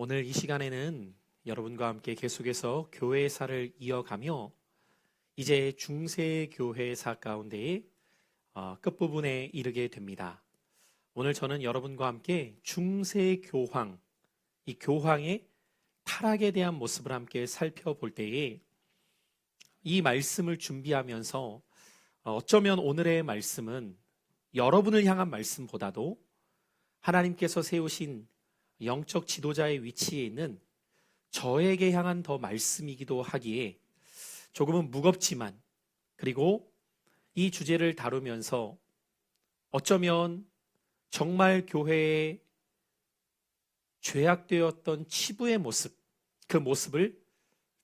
오늘 이 시간에는 여러분과 함께 계속해서 교회사를 이어가며 이제 중세교회사 가운데의 끝부분에 이르게 됩니다. 오늘 저는 여러분과 함께 중세교황, 이 교황의 타락에 대한 모습을 함께 살펴볼 때에 이 말씀을 준비하면서 어쩌면 오늘의 말씀은 여러분을 향한 말씀보다도 하나님께서 세우신 영적 지도자의 위치에 있는 저에게 향한 더 말씀이기도 하기에 조금은 무겁지만, 그리고 이 주제를 다루면서 어쩌면 정말 교회에 죄악되었던 치부의 모습, 그 모습을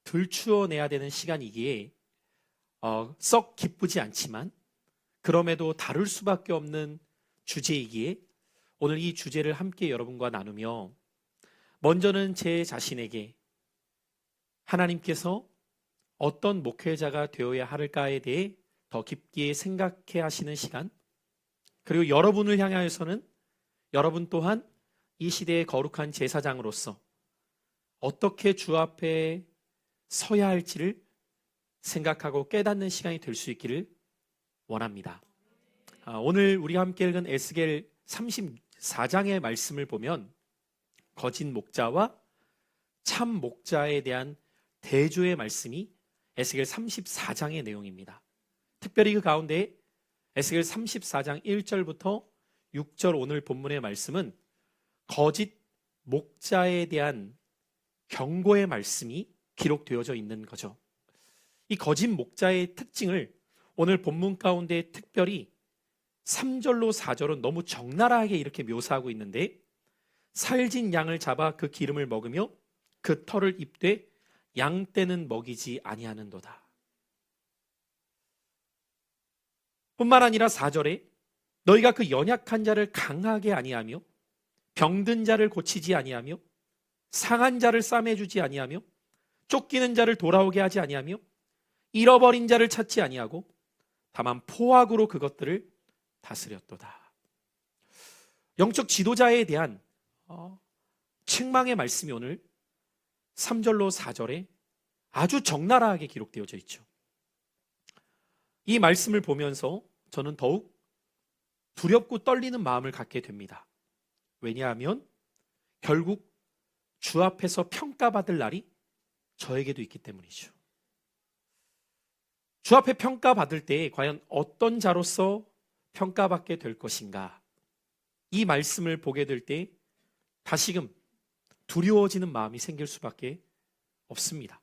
들추어내야 되는 시간이기에 썩 기쁘지 않지만 그럼에도 다룰 수밖에 없는 주제이기에 오늘 이 주제를 함께 여러분과 나누며, 먼저는 제 자신에게 하나님께서 어떤 목회자가 되어야 할까에 대해 더 깊게 생각해 하시는 시간, 그리고 여러분을 향하여서는 여러분 또한 이 시대의 거룩한 제사장으로서 어떻게 주 앞에 서야 할지를 생각하고 깨닫는 시간이 될 수 있기를 원합니다. 오늘 우리가 함께 읽은 에스겔 34장의 말씀을 보면 거짓 목자와 참 목자에 대한 대조의 말씀이 에스겔 34장의 내용입니다. 특별히 그 가운데 에스겔 34장 1절부터 6절 오늘 본문의 말씀은 거짓 목자에 대한 경고의 말씀이 기록되어져 있는 거죠. 이 거짓 목자의 특징을 오늘 본문 가운데 특별히 3절로 4절은 너무 적나라하게 이렇게 묘사하고 있는데, 살진 양을 잡아 그 기름을 먹으며 그 털을 입되 양 떼는 먹이지 아니하는도다. 뿐만 아니라 4절에 너희가 그 연약한 자를 강하게 아니하며 병든 자를 고치지 아니하며 상한 자를 싸매주지 아니하며 쫓기는 자를 돌아오게 하지 아니하며 잃어버린 자를 찾지 아니하고 다만 포악으로 그것들을 다스렸도다. 영적 지도자에 대한 책망의 말씀이 오늘 3절로 4절에 아주 적나라하게 기록되어져 있죠. 이 말씀을 보면서 저는 더욱 두렵고 떨리는 마음을 갖게 됩니다. 왜냐하면 결국 주 앞에서 평가받을 날이 저에게도 있기 때문이죠. 주 앞에 평가받을 때 과연 어떤 자로서 평가받게 될 것인가, 이 말씀을 보게 될 때 다시금 두려워지는 마음이 생길 수밖에 없습니다.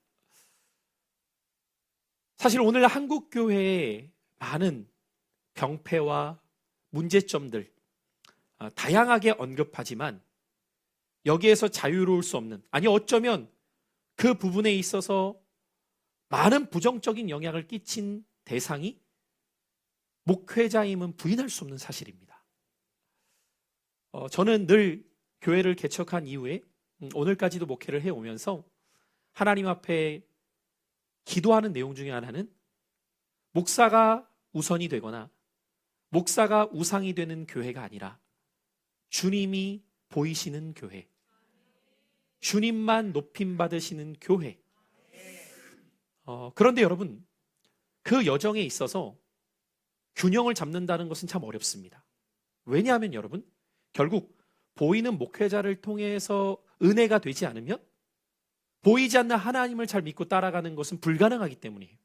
사실 오늘 한국 교회의 많은 병폐와 문제점들 다양하게 언급하지만 여기에서 자유로울 수 없는, 아니 어쩌면 그 부분에 있어서 많은 부정적인 영향을 끼친 대상이 목회자임은 부인할 수 없는 사실입니다. 저는 늘 교회를 개척한 이후에 오늘까지도 목회를 해오면서 하나님 앞에 기도하는 내용 중에 하나는 목사가 우선이 되거나 목사가 우상이 되는 교회가 아니라 주님이 보이시는 교회, 주님만 높임 받으시는 교회. 그런데 여러분, 그 여정에 있어서 균형을 잡는다는 것은 참 어렵습니다. 왜냐하면 여러분, 결국 보이는 목회자를 통해서 은혜가 되지 않으면 보이지 않는 하나님을 잘 믿고 따라가는 것은 불가능하기 때문이에요.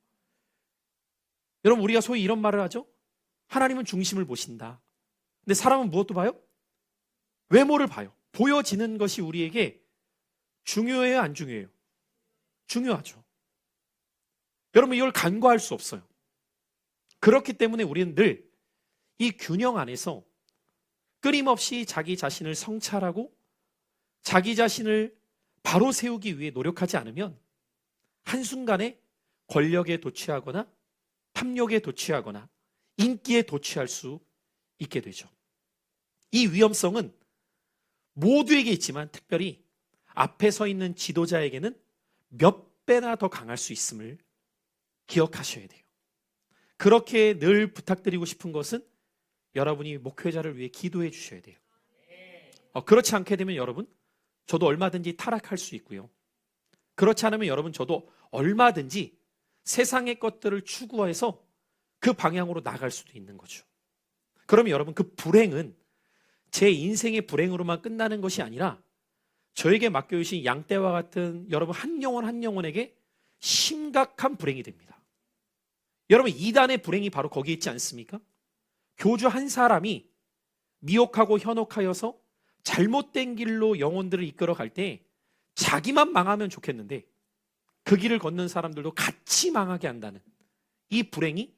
여러분, 우리가 소위 이런 말을 하죠. 하나님은 중심을 보신다. 근데 사람은 무엇도 봐요? 외모를 봐요. 보여지는 것이 우리에게 중요해요, 안 중요해요? 중요하죠. 여러분, 이걸 간과할 수 없어요. 그렇기 때문에 우리는 늘 이 균형 안에서 끊임없이 자기 자신을 성찰하고 자기 자신을 바로 세우기 위해 노력하지 않으면 한순간에 권력에 도취하거나 탐욕에 도취하거나 인기에 도취할 수 있게 되죠. 이 위험성은 모두에게 있지만 특별히 앞에 서 있는 지도자에게는 몇 배나 더 강할 수 있음을 기억하셔야 돼요. 그렇게 늘 부탁드리고 싶은 것은 여러분이 목회자를 위해 기도해 주셔야 돼요. 그렇지 않게 되면 여러분, 저도 얼마든지 타락할 수 있고요. 그렇지 않으면 여러분 저도 얼마든지 세상의 것들을 추구해서 그 방향으로 나갈 수도 있는 거죠. 그러면 여러분 그 불행은 제 인생의 불행으로만 끝나는 것이 아니라 저에게 맡겨주신 양떼와 같은 여러분 한 영혼 한 영혼에게 심각한 불행이 됩니다. 여러분 이단의 불행이 바로 거기에 있지 않습니까? 교주 한 사람이 미혹하고 현혹하여서 잘못된 길로 영혼들을 이끌어 갈 때 자기만 망하면 좋겠는데 그 길을 걷는 사람들도 같이 망하게 한다는 이 불행이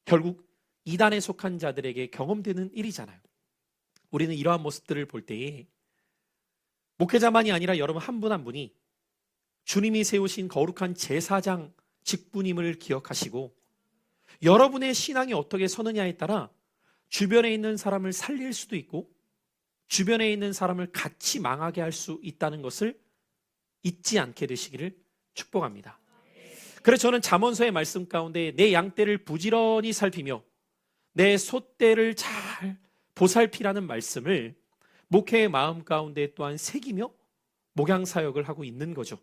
결국 이단에 속한 자들에게 경험되는 일이잖아요. 우리는 이러한 모습들을 볼 때에 목회자만이 아니라 여러분 한 분 한 분이 주님이 세우신 거룩한 제사장 직분임을 기억하시고 여러분의 신앙이 어떻게 서느냐에 따라 주변에 있는 사람을 살릴 수도 있고 주변에 있는 사람을 같이 망하게 할 수 있다는 것을 잊지 않게 되시기를 축복합니다. 그래서 저는 잠언서의 말씀 가운데 내 양떼를 부지런히 살피며 내 솥대를 잘 보살피라는 말씀을 목회의 마음 가운데 또한 새기며 목양 사역을 하고 있는 거죠.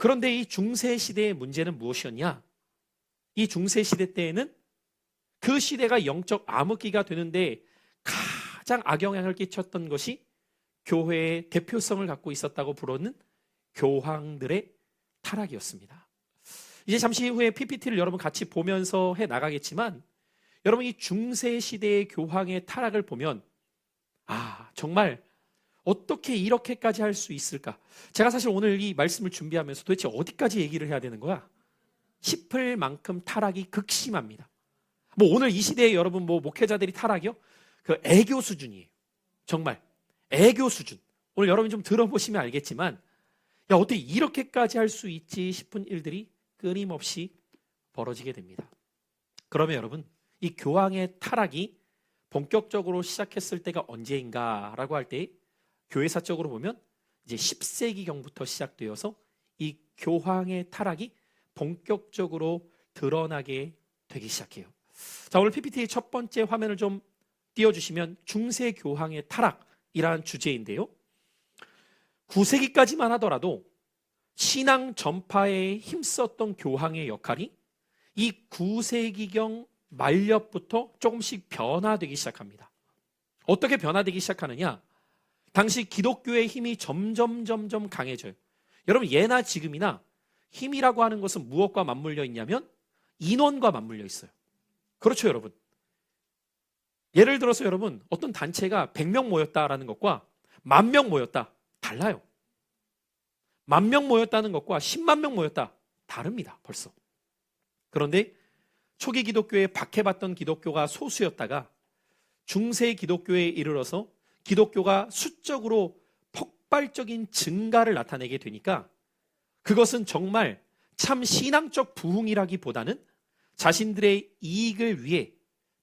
그런데 이 중세 시대의 문제는 무엇이었냐? 이 중세 시대 때에는 그 시대가 영적 암흑기가 되는데 가장 악영향을 끼쳤던 것이 교회의 대표성을 갖고 있었다고 부르는 교황들의 타락이었습니다. 이제 잠시 후에 PPT를 여러분 같이 보면서 해 나가겠지만 여러분 이 중세 시대의 교황의 타락을 보면 정말 어떻게 이렇게까지 할 수 있을까? 제가 사실 오늘 이 말씀을 준비하면서 도대체 어디까지 얘기를 해야 되는 거야? 싶을 만큼 타락이 극심합니다. 오늘 이 시대에 여러분 목회자들이 타락이요? 그 애교 수준이에요. 정말 애교 수준. 오늘 여러분 좀 들어보시면 알겠지만 어떻게 이렇게까지 할 수 있지 싶은 일들이 끊임없이 벌어지게 됩니다. 그러면 여러분 이 교황의 타락이 본격적으로 시작했을 때가 언제인가라고 할 때 교회사적으로 보면 이제 10세기경부터 시작되어서 이 교황의 타락이 본격적으로 드러나게 되기 시작해요. 자, 오늘 PPT의 첫 번째 화면을 좀 띄워주시면 중세 교황의 타락이라는 주제인데요. 9세기까지만 하더라도 신앙 전파에 힘썼던 교황의 역할이 이 9세기경 말렵부터 조금씩 변화되기 시작합니다. 어떻게 변화되기 시작하느냐? 당시 기독교의 힘이 점점 강해져요. 여러분 예나 지금이나 힘이라고 하는 것은 무엇과 맞물려 있냐면 인원과 맞물려 있어요. 그렇죠 여러분. 예를 들어서 여러분 어떤 단체가 100명 모였다라는 것과 10,000명 모였다 달라요. 10,000명 모였다는 것과 10만 명 모였다 다릅니다 벌써. 그런데 초기 기독교에 박해받던 기독교가 소수였다가 중세 기독교에 이르러서 기독교가 수적으로 폭발적인 증가를 나타내게 되니까 그것은 정말 참 신앙적 부흥이라기보다는 자신들의 이익을 위해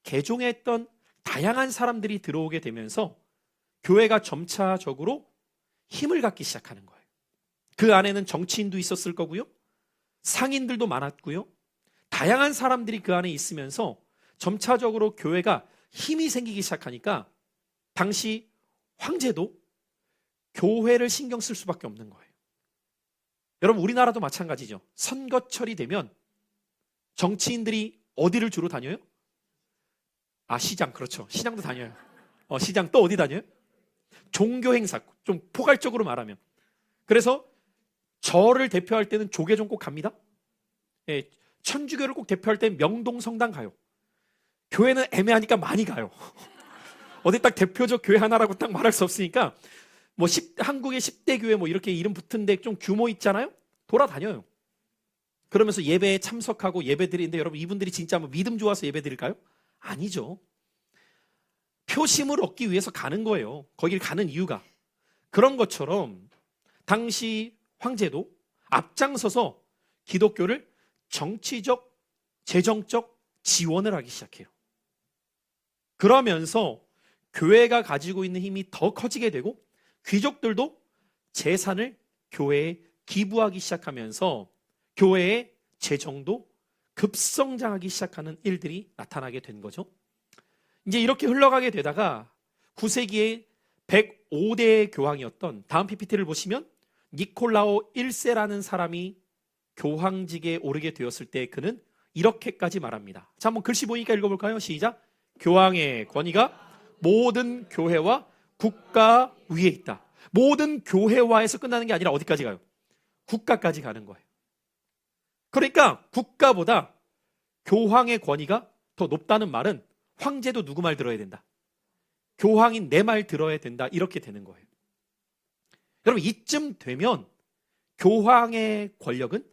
개종했던 다양한 사람들이 들어오게 되면서 교회가 점차적으로 힘을 갖기 시작하는 거예요. 그 안에는 정치인도 있었을 거고요. 상인들도 많았고요. 다양한 사람들이 그 안에 있으면서 점차적으로 교회가 힘이 생기기 시작하니까 당시 황제도 교회를 신경 쓸 수밖에 없는 거예요. 여러분 우리나라도 마찬가지죠. 선거철이 되면 정치인들이 어디를 주로 다녀요? 시장. 그렇죠. 시장도 다녀요. 시장 또 어디 다녀요? 종교 행사. 좀 포괄적으로 말하면. 그래서 저를 대표할 때는 조계종 꼭 갑니다. 예, 천주교를 꼭 대표할 때는 명동성당 가요. 교회는 애매하니까 많이 가요. 어디 딱 대표적 교회 하나라고 딱 말할 수 없으니까 한국의 10대 교회 이렇게 이름 붙은 데 좀 규모 있잖아요. 돌아다녀요. 그러면서 예배에 참석하고 예배 드리는데 여러분 이분들이 진짜 믿음 좋아서 예배 드릴까요? 아니죠. 표심을 얻기 위해서 가는 거예요. 거길 가는 이유가. 그런 것처럼 당시 황제도 앞장서서 기독교를 정치적, 재정적 지원을 하기 시작해요. 그러면서 교회가 가지고 있는 힘이 더 커지게 되고 귀족들도 재산을 교회에 기부하기 시작하면서 교회의 재정도 급성장하기 시작하는 일들이 나타나게 된 거죠. 이제 이렇게 흘러가게 되다가 9세기에 5대 교황이었던 다음 PPT를 보시면 니콜라오 1세라는 사람이 교황직에 오르게 되었을 때 그는 이렇게까지 말합니다. 자, 한번 글씨 보니까 읽어볼까요? 시작. 교황의 권위가 모든 교회와 국가 위에 있다. 모든 교회와에서 끝나는 게 아니라 어디까지 가요? 국가까지 가는 거예요. 그러니까 국가보다 교황의 권위가 더 높다는 말은 황제도 누구 말 들어야 된다? 교황인 내 말 들어야 된다. 이렇게 되는 거예요. 여러분, 이쯤 되면 교황의 권력은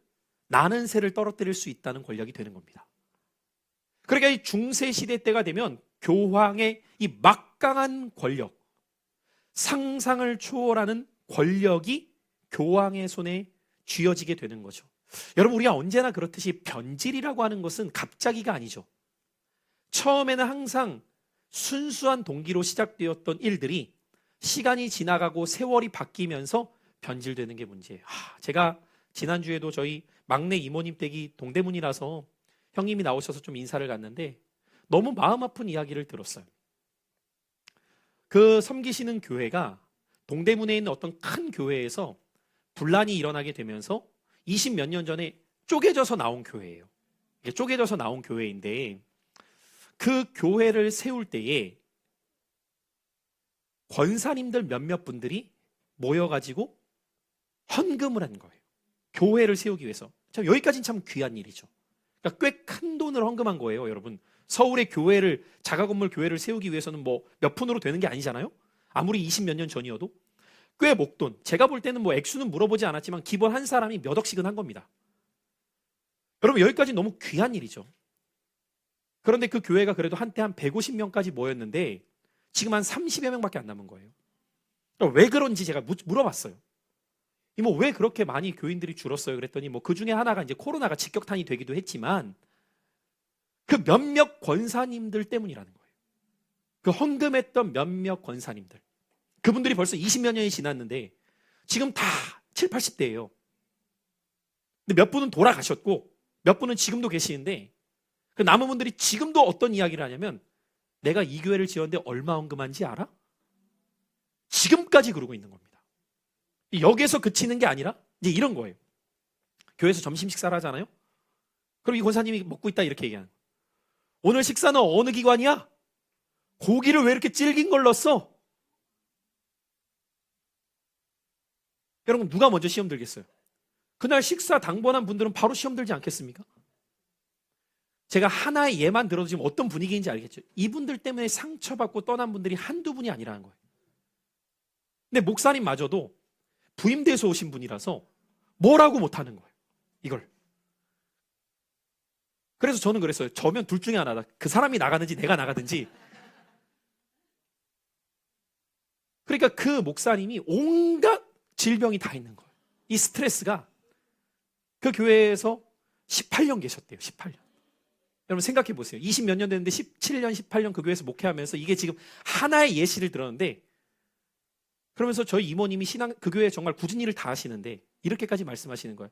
나는 새를 떨어뜨릴 수 있다는 권력이 되는 겁니다. 그러니까 이 중세 시대 때가 되면 교황의 이 막강한 권력, 상상을 초월하는 권력이 교황의 손에 쥐어지게 되는 거죠. 여러분, 우리가 언제나 그렇듯이 변질이라고 하는 것은 갑자기가 아니죠. 처음에는 항상 순수한 동기로 시작되었던 일들이 시간이 지나가고 세월이 바뀌면서 변질되는 게 문제예요. 제가 지난주에도 저희 막내 이모님 댁이 동대문이라서 형님이 나오셔서 좀 인사를 갔는데 너무 마음 아픈 이야기를 들었어요. 그 섬기시는 교회가 동대문에 있는 어떤 큰 교회에서 분란이 일어나게 되면서 20 몇 년 전에 쪼개져서 나온 교회예요. 쪼개져서 나온 교회인데 그 교회를 세울 때에 권사님들 몇몇 분들이 모여가지고 헌금을 한 거예요. 교회를 세우기 위해서. 참 여기까지는 참 귀한 일이죠. 그러니까 꽤 큰 돈을 헌금한 거예요, 여러분. 서울의 교회를, 자가 건물 교회를 세우기 위해서는 뭐 몇 푼으로 되는 게 아니잖아요. 아무리 20 몇 년 전이어도 꽤 목돈. 제가 볼 때는 뭐 액수는 물어보지 않았지만 기본 한 사람이 몇 억씩은 한 겁니다. 여러분, 여기까지 너무 귀한 일이죠. 그런데 그 교회가 그래도 한때 한 150명까지 모였는데 지금 한 30여 명밖에 안 남은 거예요. 왜 그런지 제가 물어봤어요. 이모, 왜 그렇게 많이 교인들이 줄었어요? 그랬더니 뭐 그 중에 하나가 이제 코로나가 직격탄이 되기도 했지만 그 몇몇 권사님들 때문이라는 거예요. 그 헌금했던 몇몇 권사님들. 그분들이 벌써 20몇 년이 지났는데 지금 다 7, 80대예요. 근데 몇 분은 돌아가셨고 몇 분은 지금도 계시는데 그 남은 분들이 지금도 어떤 이야기를 하냐면 내가 이 교회를 지었는데 얼마 헌금한지 알아? 지금까지 그러고 있는 겁니다. 여기에서 그치는 게 아니라 이제 이런 거예요. 교회에서 점심 식사를 하잖아요. 그럼 이 권사님이 먹고 있다 이렇게 얘기하는 거예요. 오늘 식사는 어느 기관이야? 고기를 왜 이렇게 질긴 걸 넣었어? 여러분, 누가 먼저 시험 들겠어요? 그날 식사 당번한 분들은 바로 시험 들지 않겠습니까? 제가 하나의 예만 들어도 지금 어떤 분위기인지 알겠죠? 이분들 때문에 상처받고 떠난 분들이 한두 분이 아니라는 거예요. 근데 목사님마저도 부임돼서 오신 분이라서 뭐라고 못하는 거예요. 이걸. 그래서 저는 그랬어요. 저면 둘 중에 하나다. 그 사람이 나가든지 내가 나가든지. 그러니까 그 목사님이 온갖 질병이 다 있는 거예요. 이 스트레스가 그 교회에서 18년 계셨대요. 18년. 여러분 생각해 보세요. 20 몇 년 됐는데 17년, 18년 그 교회에서 목회하면서 이게 지금 하나의 예시를 들었는데 그러면서 저희 이모님이 그 교회에 정말 굳은 일을 다 하시는데 이렇게까지 말씀하시는 거예요.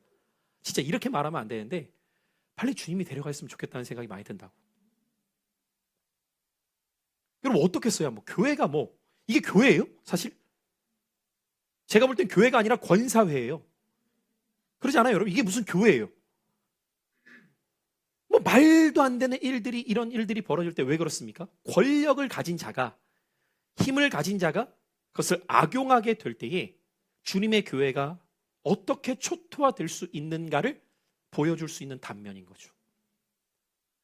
진짜 이렇게 말하면 안 되는데 빨리 주님이 데려갔으면 좋겠다는 생각이 많이 든다고. 여러분 어떻겠어요? 뭐 교회가 뭐 이게 교회예요? 사실? 제가 볼 땐 교회가 아니라 권사회예요. 그러지 않아요, 여러분? 이게 무슨 교회예요? 뭐 말도 안 되는 일들이 이런 일들이 벌어질 때 왜 그렇습니까? 권력을 가진 자가 힘을 가진 자가 그것을 악용하게 될 때에 주님의 교회가 어떻게 초토화될 수 있는가를 보여줄 수 있는 단면인 거죠.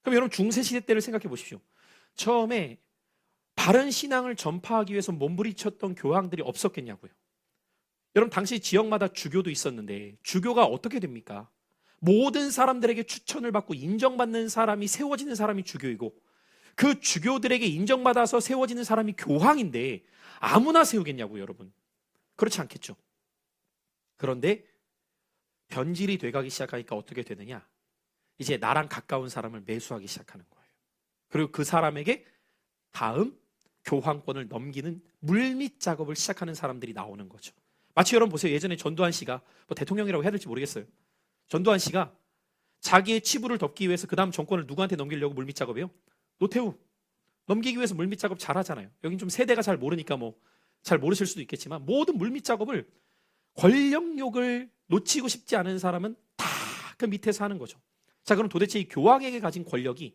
그럼 여러분 중세시대 때를 생각해 보십시오. 처음에 바른 신앙을 전파하기 위해서 몸부림쳤던 교황들이 없었겠냐고요. 여러분 당시 지역마다 주교도 있었는데 주교가 어떻게 됩니까? 모든 사람들에게 추천을 받고 인정받는 사람이 세워지는 사람이 주교이고 그 주교들에게 인정받아서 세워지는 사람이 교황인데 아무나 세우겠냐고요, 여러분. 그렇지 않겠죠. 그런데 변질이 돼가기 시작하니까 어떻게 되느냐? 이제 나랑 가까운 사람을 매수하기 시작하는 거예요. 그리고 그 사람에게 다음 교황권을 넘기는 물밑 작업을 시작하는 사람들이 나오는 거죠. 마치 여러분 보세요. 예전에 전두환 씨가 뭐 대통령이라고 해야 될지 모르겠어요. 전두환 씨가 자기의 치부를 덮기 위해서 그 다음 정권을 누구한테 넘기려고 물밑 작업해요? 노태우. 넘기기 위해서 물밑 작업 잘 하잖아요. 여긴 좀 세대가 잘 모르니까 뭐 잘 모르실 수도 있겠지만 모든 물밑 작업을 권력욕을 놓치고 싶지 않은 사람은 다 그 밑에서 하는 거죠. 자, 그럼 도대체 이 교황에게 가진 권력이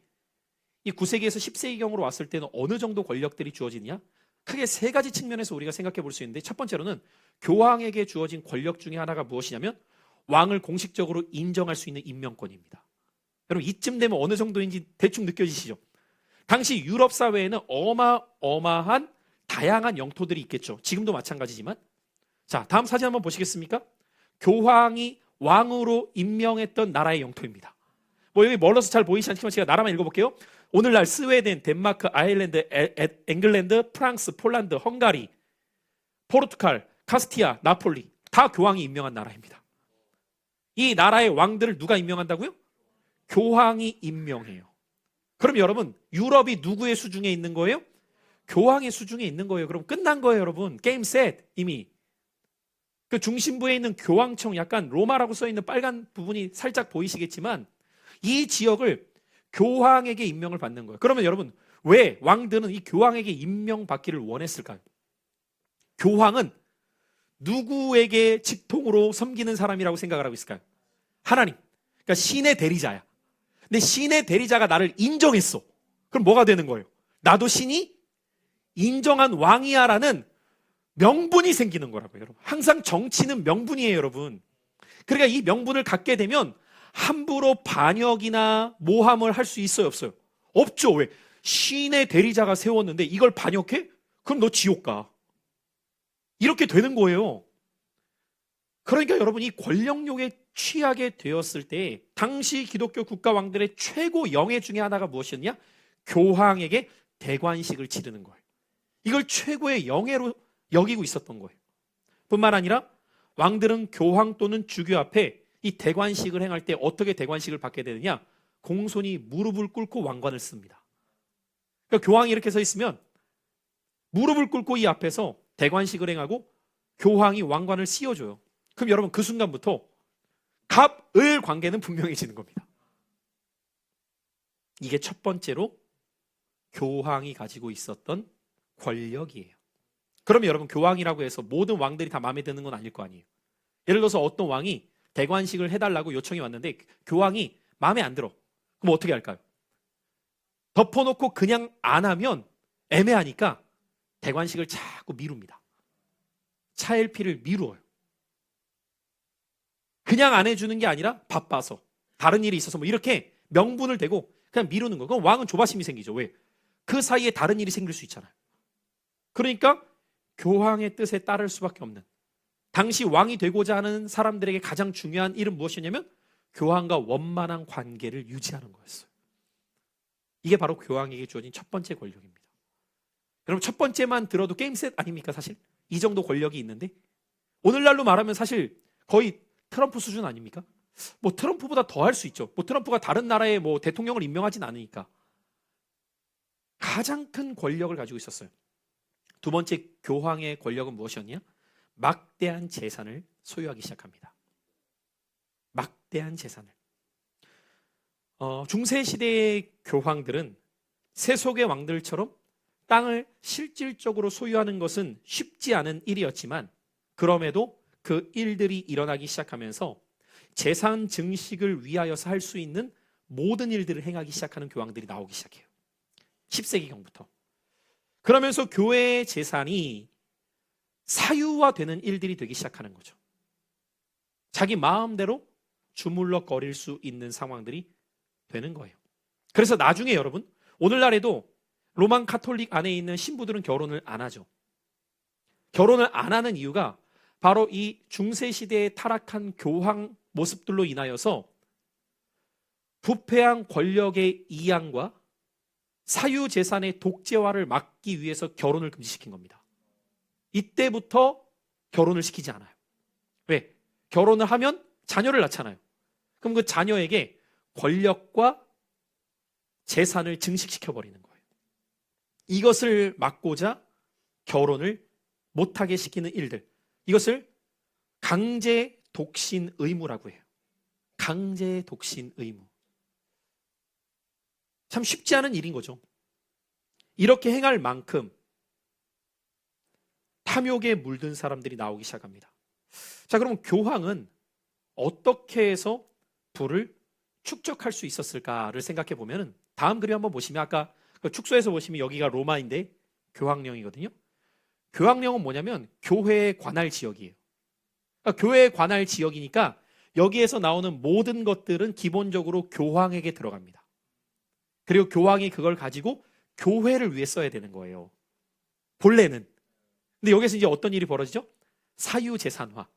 이 9세기에서 10세기경으로 왔을 때는 어느 정도 권력들이 주어지느냐? 크게 세 가지 측면에서 우리가 생각해 볼 수 있는데, 첫 번째로는 교황에게 주어진 권력 중에 하나가 무엇이냐면 왕을 공식적으로 인정할 수 있는 임명권입니다. 여러분, 이쯤 되면 어느 정도인지 대충 느껴지시죠? 당시 유럽 사회에는 어마어마한 다양한 영토들이 있겠죠. 지금도 마찬가지지만. 자, 다음 사진 한번 보시겠습니까? 교황이 왕으로 임명했던 나라의 영토입니다. 뭐 여기 멀어서 잘 보이지 않지만 제가 나라만 읽어볼게요. 오늘날 스웨덴, 덴마크, 아일랜드, 잉글랜드, 프랑스, 폴란드, 헝가리, 포르투갈, 카스티아, 나폴리 다 교황이 임명한 나라입니다. 이 나라의 왕들을 누가 임명한다고요? 교황이 임명해요. 그럼 여러분, 유럽이 누구의 수중에 있는 거예요? 교황의 수중에 있는 거예요. 그럼 끝난 거예요, 여러분. 게임 셋 이미. 그 중심부에 있는 교황청, 약간 로마라고 써 있는 빨간 부분이 살짝 보이시겠지만 이 지역을 교황에게 임명을 받는 거예요. 그러면 여러분, 왜 왕들은 이 교황에게 임명받기를 원했을까요? 교황은 누구에게 직통으로 섬기는 사람이라고 생각을 하고 있을까요? 하나님. 그러니까 신의 대리자야. 근데 신의 대리자가 나를 인정했어. 그럼 뭐가 되는 거예요? 나도 신이 인정한 왕이야라는 명분이 생기는 거라고요, 여러분. 항상 정치는 명분이에요, 여러분. 그러니까 이 명분을 갖게 되면 함부로 반역이나 모함을 할 수 있어요, 없어요? 없죠. 왜? 신의 대리자가 세웠는데 이걸 반역해? 그럼 너 지옥 가. 이렇게 되는 거예요. 그러니까 여러분, 이 권력욕에 취하게 되었을 때 당시 기독교 국가 왕들의 최고 영예 중에 하나가 무엇이었냐? 교황에게 대관식을 치르는 거예요. 이걸 최고의 영예로 여기고 있었던 거예요. 뿐만 아니라 왕들은 교황 또는 주교 앞에 이 대관식을 행할 때 어떻게 대관식을 받게 되느냐? 공손히 무릎을 꿇고 왕관을 씁니다. 그러니까 교황이 이렇게 서 있으면 무릎을 꿇고 이 앞에서 대관식을 행하고 교황이 왕관을 씌워줘요. 그럼 여러분, 그 순간부터 갑을 관계는 분명해지는 겁니다. 이게 첫 번째로 교황이 가지고 있었던 권력이에요. 그러면 여러분, 교황이라고 해서 모든 왕들이 다 마음에 드는 건 아닐 거 아니에요. 예를 들어서 어떤 왕이 대관식을 해달라고 요청이 왔는데 교황이 마음에 안 들어. 그럼 어떻게 할까요? 덮어놓고 그냥 안 하면 애매하니까 대관식을 자꾸 미룹니다. 차일피를 미루어요. 그냥 안 해주는 게 아니라 바빠서, 다른 일이 있어서 뭐 이렇게 명분을 대고 그냥 미루는 거예요. 그럼 왕은 조바심이 생기죠. 왜? 그 사이에 다른 일이 생길 수 있잖아요. 그러니까 교황의 뜻에 따를 수밖에 없는, 당시 왕이 되고자 하는 사람들에게 가장 중요한 일은 무엇이냐면 교황과 원만한 관계를 유지하는 거였어요. 이게 바로 교황에게 주어진 첫 번째 권력입니다. 여러분, 첫 번째만 들어도 게임셋 아닙니까? 사실 이 정도 권력이 있는데 오늘날로 말하면 사실 거의 트럼프 수준 아닙니까? 뭐 트럼프보다 더 할 수 있죠. 뭐 트럼프가 다른 나라의 뭐 대통령을 임명하진 않으니까. 가장 큰 권력을 가지고 있었어요. 두 번째 교황의 권력은 무엇이었냐? 막대한 재산을 소유하기 시작합니다. 막대한 재산을. 중세 시대의 교황들은 세속의 왕들처럼 땅을 실질적으로 소유하는 것은 쉽지 않은 일이었지만, 그럼에도 그 일들이 일어나기 시작하면서 재산 증식을 위하여서 할 수 있는 모든 일들을 행하기 시작하는 교황들이 나오기 시작해요. 10세기경부터. 그러면서 교회의 재산이 사유화되는 일들이 되기 시작하는 거죠. 자기 마음대로 주물럭거릴 수 있는 상황들이 되는 거예요. 그래서 나중에 여러분, 오늘날에도 로만 카톨릭 안에 있는 신부들은 결혼을 안 하죠. 결혼을 안 하는 이유가 바로 이 중세 시대에 타락한 교황 모습들로 인하여서 부패한 권력의 이양과 사유재산의 독재화를 막기 위해서 결혼을 금지시킨 겁니다. 이때부터 결혼을 시키지 않아요. 왜? 결혼을 하면 자녀를 낳잖아요. 그럼 그 자녀에게 권력과 재산을 증식시켜버리는 거예요. 이것을 막고자 결혼을 못하게 시키는 일들, 이것을 강제 독신 의무라고 해요. 강제 독신 의무. 참 쉽지 않은 일인 거죠. 이렇게 행할 만큼 탐욕에 물든 사람들이 나오기 시작합니다. 자, 그럼 교황은 어떻게 해서 부를 축적할 수 있었을까를 생각해 보면 다음 그림 한번 보시면 아까 그 축소해서 보시면 여기가 로마인데 교황령이거든요. 교황령은 뭐냐면 교회에 관할 지역이에요. 그러니까 교회에 관할 지역이니까 여기에서 나오는 모든 것들은 기본적으로 교황에게 들어갑니다. 그리고 교황이 그걸 가지고 교회를 위해 써야 되는 거예요. 본래는. 근데 여기서 이제 어떤 일이 벌어지죠? 사유재산화.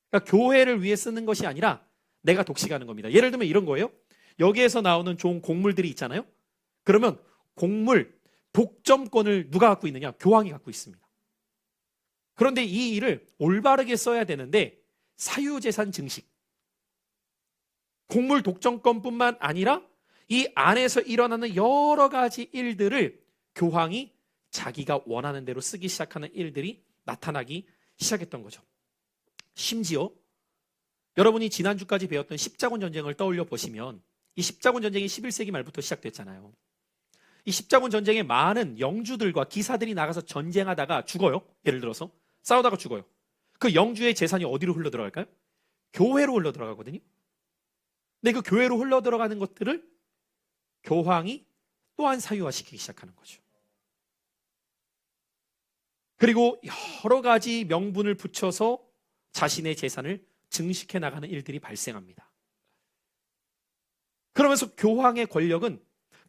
그러니까 교회를 위해 쓰는 것이 아니라 내가 독식하는 겁니다. 예를 들면 이런 거예요. 여기에서 나오는 좋은 곡물들이 있잖아요. 그러면 곡물 독점권을 누가 갖고 있느냐? 교황이 갖고 있습니다. 그런데 이 일을 올바르게 써야 되는데 사유재산 증식, 곡물 독점권뿐만 아니라 이 안에서 일어나는 여러 가지 일들을 교황이 자기가 원하는 대로 쓰기 시작하는 일들이 나타나기 시작했던 거죠. 심지어 여러분이 지난주까지 배웠던 십자군 전쟁을 떠올려 보시면 이 십자군 전쟁이 11세기 말부터 시작됐잖아요. 이 십자군 전쟁에 많은 영주들과 기사들이 나가서 전쟁하다가 죽어요. 예를 들어서 싸우다가 죽어요. 그 영주의 재산이 어디로 흘러들어갈까요? 교회로 흘러들어가거든요. 근데 그 교회로 흘러들어가는 것들을 교황이 또한 사유화시키기 시작하는 거죠. 그리고 여러 가지 명분을 붙여서 자신의 재산을 증식해 나가는 일들이 발생합니다. 그러면서 교황의 권력은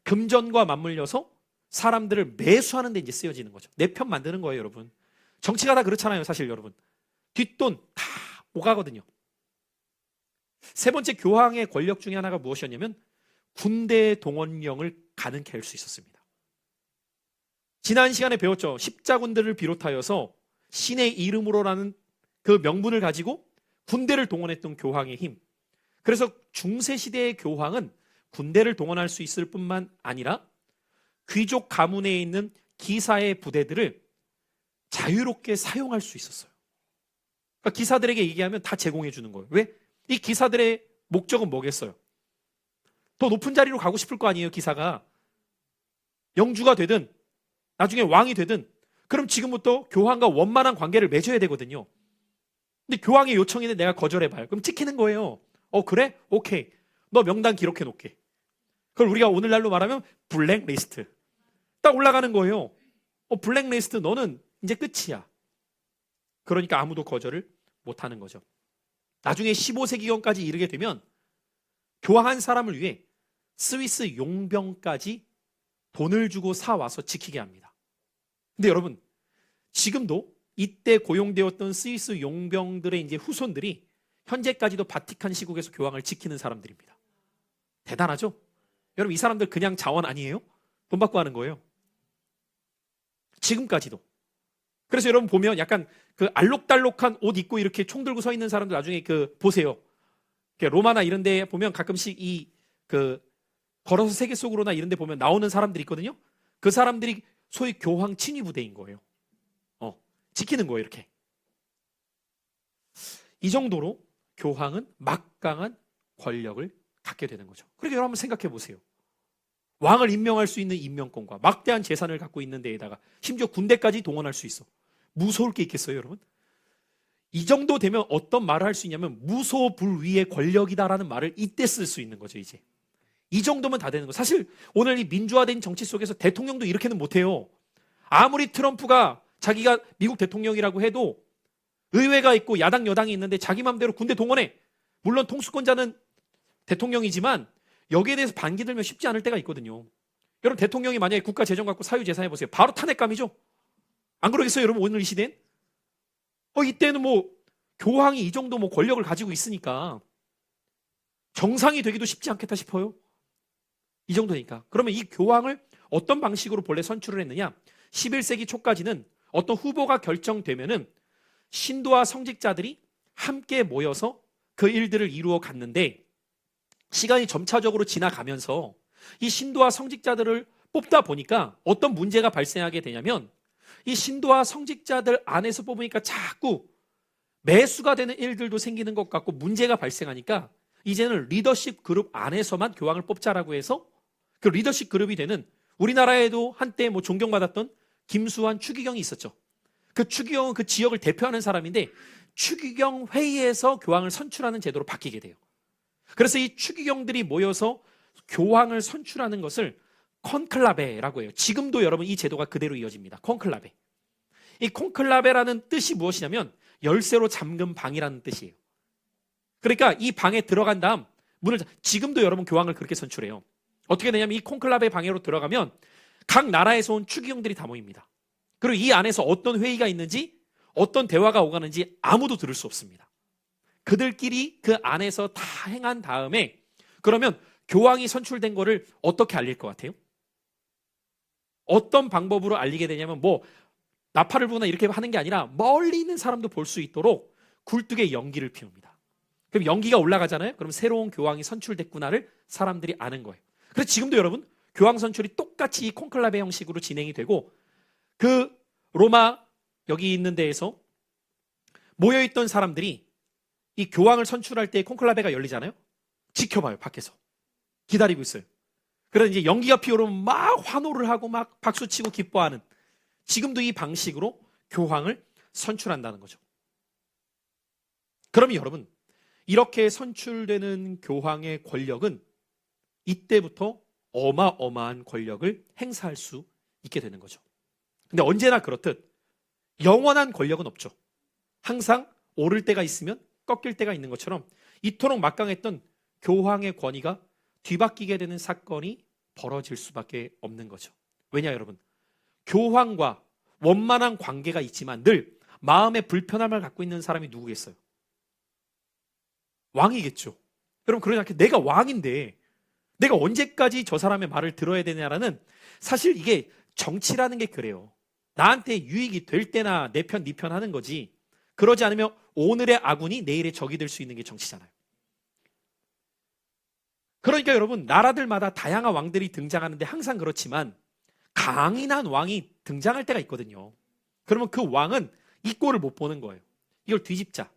금전과 맞물려서 사람들을 매수하는 데 이제 쓰여지는 거죠. 내 편 만드는 거예요, 여러분. 정치가 다 그렇잖아요, 사실 여러분. 뒷돈 다 오가거든요. 세 번째 교황의 권력 중에 하나가 무엇이었냐면 군대 동원령을 가능케 할 수 있었습니다. 지난 시간에 배웠죠. 십자군들을 비롯하여서 신의 이름으로라는 그 명분을 가지고 군대를 동원했던 교황의 힘. 그래서 중세시대의 교황은 군대를 동원할 수 있을 뿐만 아니라 귀족 가문에 있는 기사의 부대들을 자유롭게 사용할 수 있었어요. 그러니까 기사들에게 얘기하면 다 제공해 주는 거예요. 왜? 이 기사들의 목적은 뭐겠어요? 더 높은 자리로 가고 싶을 거 아니에요, 기사가. 영주가 되든 나중에 왕이 되든 그럼 지금부터 교황과 원만한 관계를 맺어야 되거든요. 근데 교황의 요청인데 내가 거절해봐요. 그럼 찍히는 거예요. 그래? 오케이. 너 명단 기록해 놓게. 그걸 우리가 오늘날로 말하면 블랙리스트. 딱 올라가는 거예요. 블랙리스트 너는 이제 끝이야. 그러니까 아무도 거절을 못하는 거죠. 나중에 15세기경까지 이르게 되면 교황 한 사람을 위해 스위스 용병까지 돈을 주고 사와서 지키게 합니다. 근데 여러분, 지금도 이때 고용되었던 스위스 용병들의 이제 후손들이 현재까지도 바티칸 시국에서 교황을 지키는 사람들입니다. 대단하죠? 여러분, 이 사람들 그냥 자원 아니에요? 돈 받고 하는 거예요. 지금까지도. 그래서 여러분 보면 약간 그 알록달록한 옷 입고 이렇게 총 들고 서 있는 사람들 나중에 그 보세요. 로마나 이런 데 보면 가끔씩 걸어서 세계 속으로나 이런 데 보면 나오는 사람들이 있거든요. 그 사람들이 소위 교황 친위 부대인 거예요. 지키는 거예요, 이렇게. 이 정도로 교황은 막강한 권력을 갖게 되는 거죠. 그러니까 여러분 한번 생각해 보세요. 왕을 임명할 수 있는 임명권과 막대한 재산을 갖고 있는 데에다가 심지어 군대까지 동원할 수 있어. 무서울 게 있겠어요, 여러분? 이 정도 되면 어떤 말을 할 수 있냐면 무소불위의 권력이다라는 말을 이때 쓸 수 있는 거죠, 이제. 이 정도면 다 되는 거. 사실 오늘 이 민주화된 정치 속에서 대통령도 이렇게는 못해요. 아무리 트럼프가 자기가 미국 대통령이라고 해도 의회가 있고 야당 여당이 있는데 자기 맘대로 군대 동원해. 물론 통수권자는 대통령이지만 여기에 대해서 반기 들면 쉽지 않을 때가 있거든요. 여러분 대통령이 만약에 국가 재정 갖고 사유재산 해보세요. 바로 탄핵감이죠. 안 그러겠어요, 여러분? 오늘 이 시대엔? 이때는 교황이 이 정도 권력을 가지고 있으니까 정상이 되기도 쉽지 않겠다 싶어요. 이 정도니까. 그러면 이 교황을 어떤 방식으로 본래 선출을 했느냐? 11세기 초까지는 어떤 후보가 결정되면은 신도와 성직자들이 함께 모여서 그 일들을 이루어 갔는데 시간이 점차적으로 지나가면서 이 신도와 성직자들을 뽑다 보니까 어떤 문제가 발생하게 되냐면 이 신도와 성직자들 안에서 뽑으니까 자꾸 매수가 되는 일들도 생기는 것 같고 문제가 발생하니까 이제는 리더십 그룹 안에서만 교황을 뽑자라고 해서 그 리더십 그룹이 되는 우리나라에도 한때 존경받았던 김수환 추기경이 있었죠. 그 추기경은 그 지역을 대표하는 사람인데 추기경 회의에서 교황을 선출하는 제도로 바뀌게 돼요. 그래서 이 추기경들이 모여서 교황을 선출하는 것을 콘클라베라고 해요. 지금도 여러분 이 제도가 그대로 이어집니다. 콘클라베. 이 콘클라베라는 뜻이 무엇이냐면 열쇠로 잠근 방이라는 뜻이에요. 그러니까 이 방에 들어간 다음 지금도 여러분 교황을 그렇게 선출해요. 어떻게 되냐면 이 콘클라베 방으로 들어가면 각 나라에서 온 추기경들이 다 모입니다. 그리고 이 안에서 어떤 회의가 있는지 어떤 대화가 오가는지 아무도 들을 수 없습니다. 그들끼리 그 안에서 다 행한 다음에 그러면 교황이 선출된 거를 어떻게 알릴 것 같아요? 어떤 방법으로 알리게 되냐면 뭐 나팔을 부거나 이렇게 하는 게 아니라 멀리 있는 사람도 볼 수 있도록 굴뚝에 연기를 피웁니다. 그럼 연기가 올라가잖아요. 그럼 새로운 교황이 선출됐구나를 사람들이 아는 거예요. 그래서 지금도 여러분 교황 선출이 똑같이 이 콘클라베 형식으로 진행이 되고 그 로마 여기 있는 데에서 모여있던 사람들이 이 교황을 선출할 때 콘클라베가 열리잖아요. 지켜봐요. 밖에서 기다리고 있어요. 그래서 이제 연기가 피어오르면 막 환호를 하고 막 박수치고 기뻐하는 지금도 이 방식으로 교황을 선출한다는 거죠. 그러면 여러분 이렇게 선출되는 교황의 권력은 이때부터 어마어마한 권력을 행사할 수 있게 되는 거죠. 근데 언제나 그렇듯 영원한 권력은 없죠. 항상 오를 때가 있으면 꺾일 때가 있는 것처럼 이토록 막강했던 교황의 권위가 뒤바뀌게 되는 사건이 벌어질 수밖에 없는 거죠. 왜냐 여러분? 교황과 원만한 관계가 있지만 늘 마음의 불편함을 갖고 있는 사람이 누구겠어요? 왕이겠죠. 여러분 그러지 않게 내가 왕인데 내가 언제까지 저 사람의 말을 들어야 되냐라는 사실 이게 정치라는 게 그래요. 나한테 유익이 될 때나 내 편, 네 편 하는 거지. 그러지 않으면 오늘의 아군이 내일의 적이 될 수 있는 게 정치잖아요. 그러니까 여러분 나라들마다 다양한 왕들이 등장하는데 항상 그렇지만 강인한 왕이 등장할 때가 있거든요. 그러면 그 왕은 이 꼴을 못 보는 거예요. 이걸 뒤집자.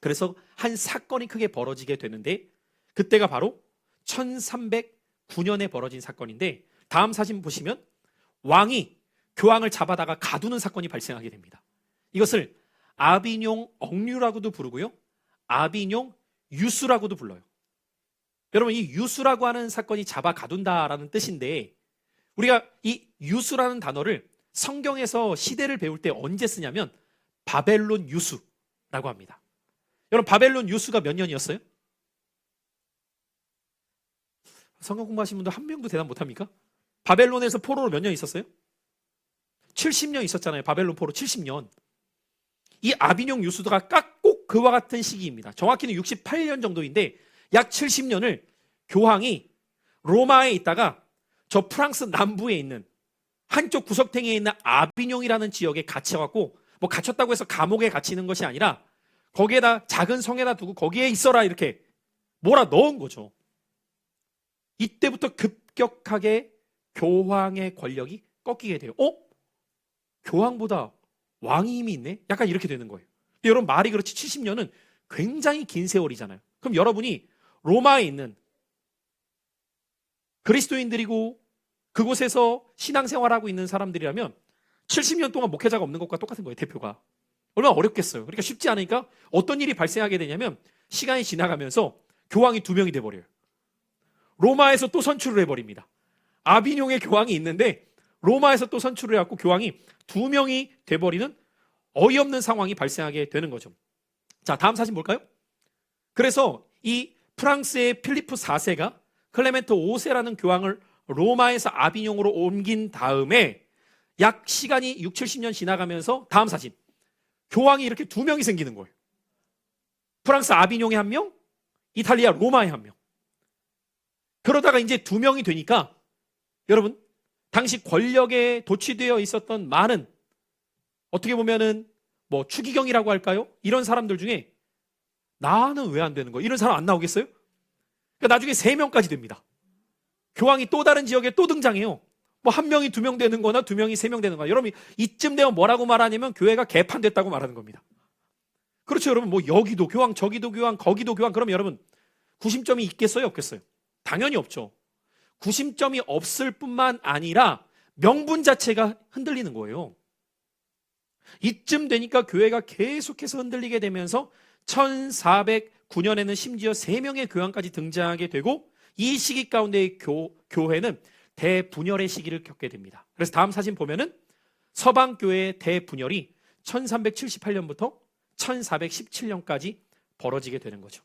그래서 한 사건이 크게 벌어지게 되는데 그때가 바로 1309년에 벌어진 사건인데 다음 사진 보시면 왕이 교황을 잡아다가 가두는 사건이 발생하게 됩니다. 이것을 아비뇽 억류라고도 부르고요. 아비뇽 유수라고도 불러요. 여러분 이 유수라고 하는 사건이 잡아 가둔다라는 뜻인데 우리가 이 유수라는 단어를 성경에서 시대를 배울 때 언제 쓰냐면 바벨론 유수라고 합니다. 여러분 바벨론 유수가 몇 년이었어요? 성경 공부하신 분들 한 명도 대답 못합니까? 바벨론에서 포로로 몇 년 있었어요? 70년 있었잖아요. 바벨론 포로 70년. 이 아비뇽 유수도가 꼭 그와 같은 시기입니다. 정확히는 68년 정도인데 약 70년을 교황이 로마에 있다가 저 프랑스 남부에 있는 한쪽 구석탱이에 있는 아비뇽이라는 지역에 갇혀갖고 뭐 갇혔다고 해서 감옥에 갇히는 것이 아니라 거기에다 작은 성에다 두고 거기에 있어라 이렇게 몰아 넣은 거죠. 이때부터 급격하게 교황의 권력이 꺾이게 돼요. 교황보다 왕이 힘이 있네? 약간 이렇게 되는 거예요. 근데 여러분 말이 그렇지 70년은 굉장히 긴 세월이잖아요. 그럼 여러분이 로마에 있는 그리스도인들이고 그곳에서 신앙생활하고 있는 사람들이라면 70년 동안 목회자가 없는 것과 똑같은 거예요. 대표가. 얼마나 어렵겠어요. 그러니까 쉽지 않으니까 어떤 일이 발생하게 되냐면 시간이 지나가면서 교황이 2명이 돼버려요. 로마에서 또 선출을 해버립니다. 아비뇽의 교황이 있는데 로마에서 또 선출을 해갖고 교황이 2명이 돼버리는 어이없는 상황이 발생하게 되는 거죠. 자, 다음 사진 볼까요? 그래서 이 프랑스의 필리프 4세가 클레멘트 5세라는 교황을 로마에서 아비뇽으로 옮긴 다음에 약 시간이 6, 70년 지나가면서 다음 사진. 교황이 이렇게 2명이 생기는 거예요. 프랑스 아비뇽에 1명, 이탈리아 로마에 1명. 그러다가 이제 2명이 되니까 여러분 당시 권력에 도취되어 있었던 많은 어떻게 보면은 뭐 추기경이라고 할까요? 이런 사람들 중에 나는 왜 안 되는 거야? 이런 사람 안 나오겠어요? 그러니까 나중에 3명까지 됩니다. 교황이 또 다른 지역에 또 등장해요. 뭐 1명이 2명 되는 거나 2명이 3명 되는 거나. 여러분 이쯤 되면 뭐라고 말하냐면 교회가 개판됐다고 말하는 겁니다. 그렇죠 여러분. 뭐 여기도 교황 저기도 교황 거기도 교황. 그럼 여러분 구심점이 있겠어요 없겠어요? 당연히 없죠. 구심점이 없을 뿐만 아니라 명분 자체가 흔들리는 거예요. 이쯤 되니까 교회가 계속해서 흔들리게 되면서 1409년에는 심지어 3명의 교황까지 등장하게 되고 이 시기 가운데 교회는 대분열의 시기를 겪게 됩니다. 그래서 다음 사진 보면은 서방교회의 대분열이 1378년부터 1417년까지 벌어지게 되는 거죠.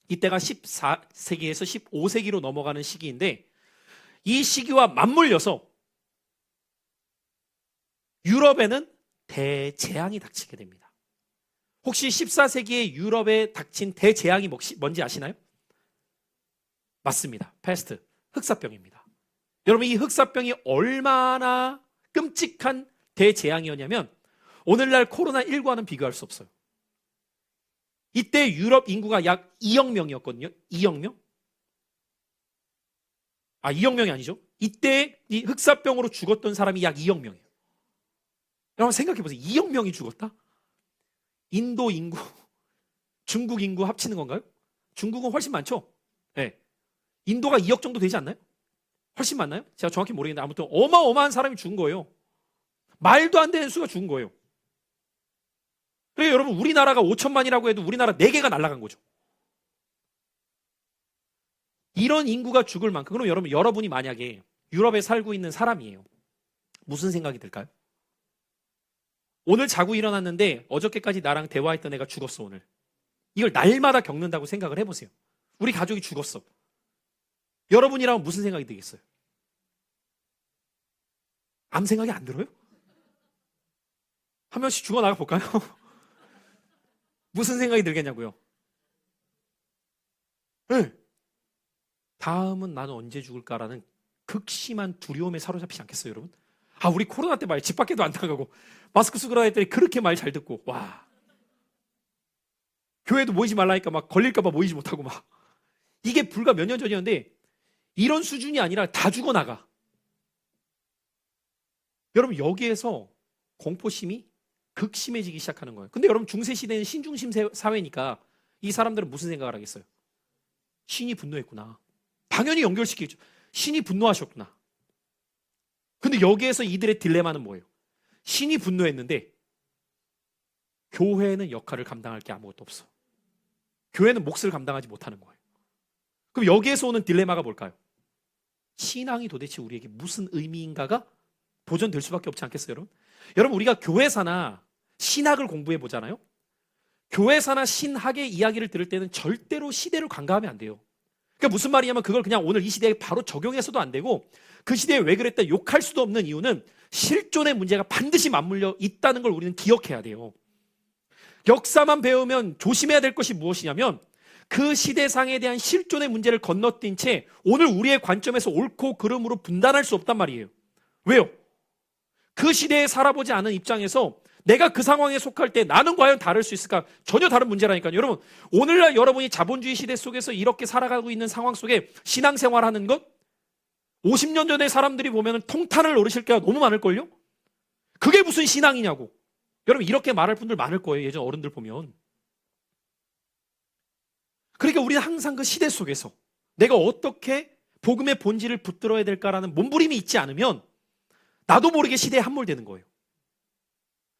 이때가 14세기에서 15세기로 넘어가는 시기인데 이 시기와 맞물려서 유럽에는 대재앙이 닥치게 됩니다. 혹시 14세기에 유럽에 닥친 대재앙이 뭔지 아시나요? 맞습니다. 패스트, 흑사병입니다. 여러분, 이 흑사병이 얼마나 끔찍한 대재앙이었냐면 오늘날 코로나19와는 비교할 수 없어요. 이때 유럽 인구가 약 2억 명이었거든요. 2억 명? 2억 명이 아니죠. 이때 이 흑사병으로 죽었던 사람이 약 2억 명이에요. 여러분 생각해 보세요. 2억 명이 죽었다? 인도 인구, 중국 인구 합치는 건가요? 중국은 훨씬 많죠? 네. 인도가 2억 정도 되지 않나요? 훨씬 많나요? 제가 정확히 모르겠는데 아무튼 어마어마한 사람이 죽은 거예요. 말도 안 되는 수가 죽은 거예요. 그래서 여러분 우리나라가 5천만이라고 해도 우리나라 4개가 날아간 거죠. 이런 인구가 죽을 만큼 그럼 여러분이 만약에 유럽에 살고 있는 사람이에요. 무슨 생각이 들까요? 오늘 자고 일어났는데 어저께까지 나랑 대화했던 애가 죽었어 오늘. 이걸 날마다 겪는다고 생각을 해보세요. 우리 가족이 죽었어. 여러분이라면 무슨 생각이 들겠어요? 아무 생각이 안 들어요? 한 명씩 죽어나가 볼까요? 무슨 생각이 들겠냐고요? 네. 다음은 나는 언제 죽을까라는 극심한 두려움에 사로잡히지 않겠어요, 여러분? 우리 코로나 때 말이야. 집 밖에도 안 나가고 마스크 쓰고 했더니 그렇게 말 잘 듣고 와. 교회도 모이지 말라니까 막 걸릴까봐 모이지 못하고 막. 이게 불과 몇 년 전이었는데 이런 수준이 아니라 다 죽어나가. 여러분 여기에서 공포심이 극심해지기 시작하는 거예요. 근데 여러분 중세시대는 신중심 사회니까 이 사람들은 무슨 생각을 하겠어요? 신이 분노했구나. 당연히 연결시키죠. 신이 분노하셨구나. 근데 여기에서 이들의 딜레마는 뭐예요? 신이 분노했는데 교회는 역할을 감당할 게 아무것도 없어. 교회는 몫을 감당하지 못하는 거예요. 그럼 여기에서 오는 딜레마가 뭘까요? 신앙이 도대체 우리에게 무슨 의미인가가 보존될 수밖에 없지 않겠어요, 여러분? 여러분 우리가 교회사나 신학을 공부해 보잖아요. 교회사나 신학의 이야기를 들을 때는 절대로 시대를 간과하면 안 돼요. 그러니까 무슨 말이냐면 그걸 그냥 오늘 이 시대에 바로 적용해서도 안 되고 그 시대에 왜 그랬다 욕할 수도 없는 이유는 실존의 문제가 반드시 맞물려 있다는 걸 우리는 기억해야 돼요. 역사만 배우면 조심해야 될 것이 무엇이냐면 그 시대상에 대한 실존의 문제를 건너뛴 채 오늘 우리의 관점에서 옳고 그름으로 분단할 수 없단 말이에요. 왜요? 그 시대에 살아보지 않은 입장에서 내가 그 상황에 속할 때 나는 과연 다를 수 있을까? 전혀 다른 문제라니까요. 여러분, 오늘날 여러분이 자본주의 시대 속에서 이렇게 살아가고 있는 상황 속에 신앙생활하는 것 50년 전에 사람들이 보면 통탄을 노리실 때가 너무 많을걸요? 그게 무슨 신앙이냐고. 여러분 이렇게 말할 분들 많을 거예요. 예전 어른들 보면. 그러니까 우리는 항상 그 시대 속에서 내가 어떻게 복음의 본질을 붙들어야 될까라는 몸부림이 있지 않으면 나도 모르게 시대에 함몰되는 거예요.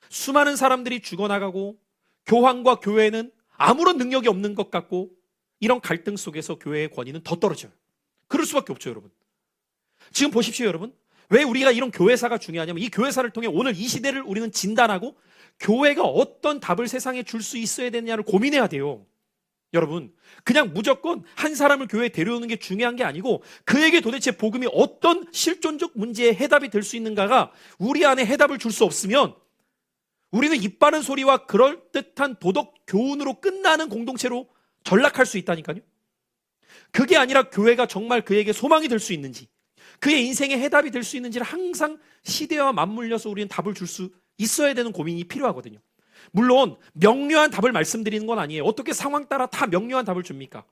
수많은 사람들이 죽어나가고 교황과 교회는 아무런 능력이 없는 것 같고 이런 갈등 속에서 교회의 권위는 더 떨어져요. 그럴 수밖에 없죠, 여러분. 지금 보십시오, 여러분. 왜 우리가 이런 교회사가 중요하냐면 이 교회사를 통해 오늘 이 시대를 우리는 진단하고 교회가 어떤 답을 세상에 줄 수 있어야 되느냐를 고민해야 돼요. 여러분, 그냥 무조건 한 사람을 교회에 데려오는 게 중요한 게 아니고 그에게 도대체 복음이 어떤 실존적 문제의 해답이 될 수 있는가가 우리 안에 해답을 줄 수 없으면 우리는 입 바른 소리와 그럴듯한 도덕 교훈으로 끝나는 공동체로 전락할 수 있다니까요. 그게 아니라 교회가 정말 그에게 소망이 될 수 있는지 그의 인생의 해답이 될 수 있는지를 항상 시대와 맞물려서 우리는 답을 줄 수 있어야 되는 고민이 필요하거든요. 물론 명료한 답을 말씀드리는 건 아니에요. 어떻게 상황 따라 다 명료한 답을 줍니까?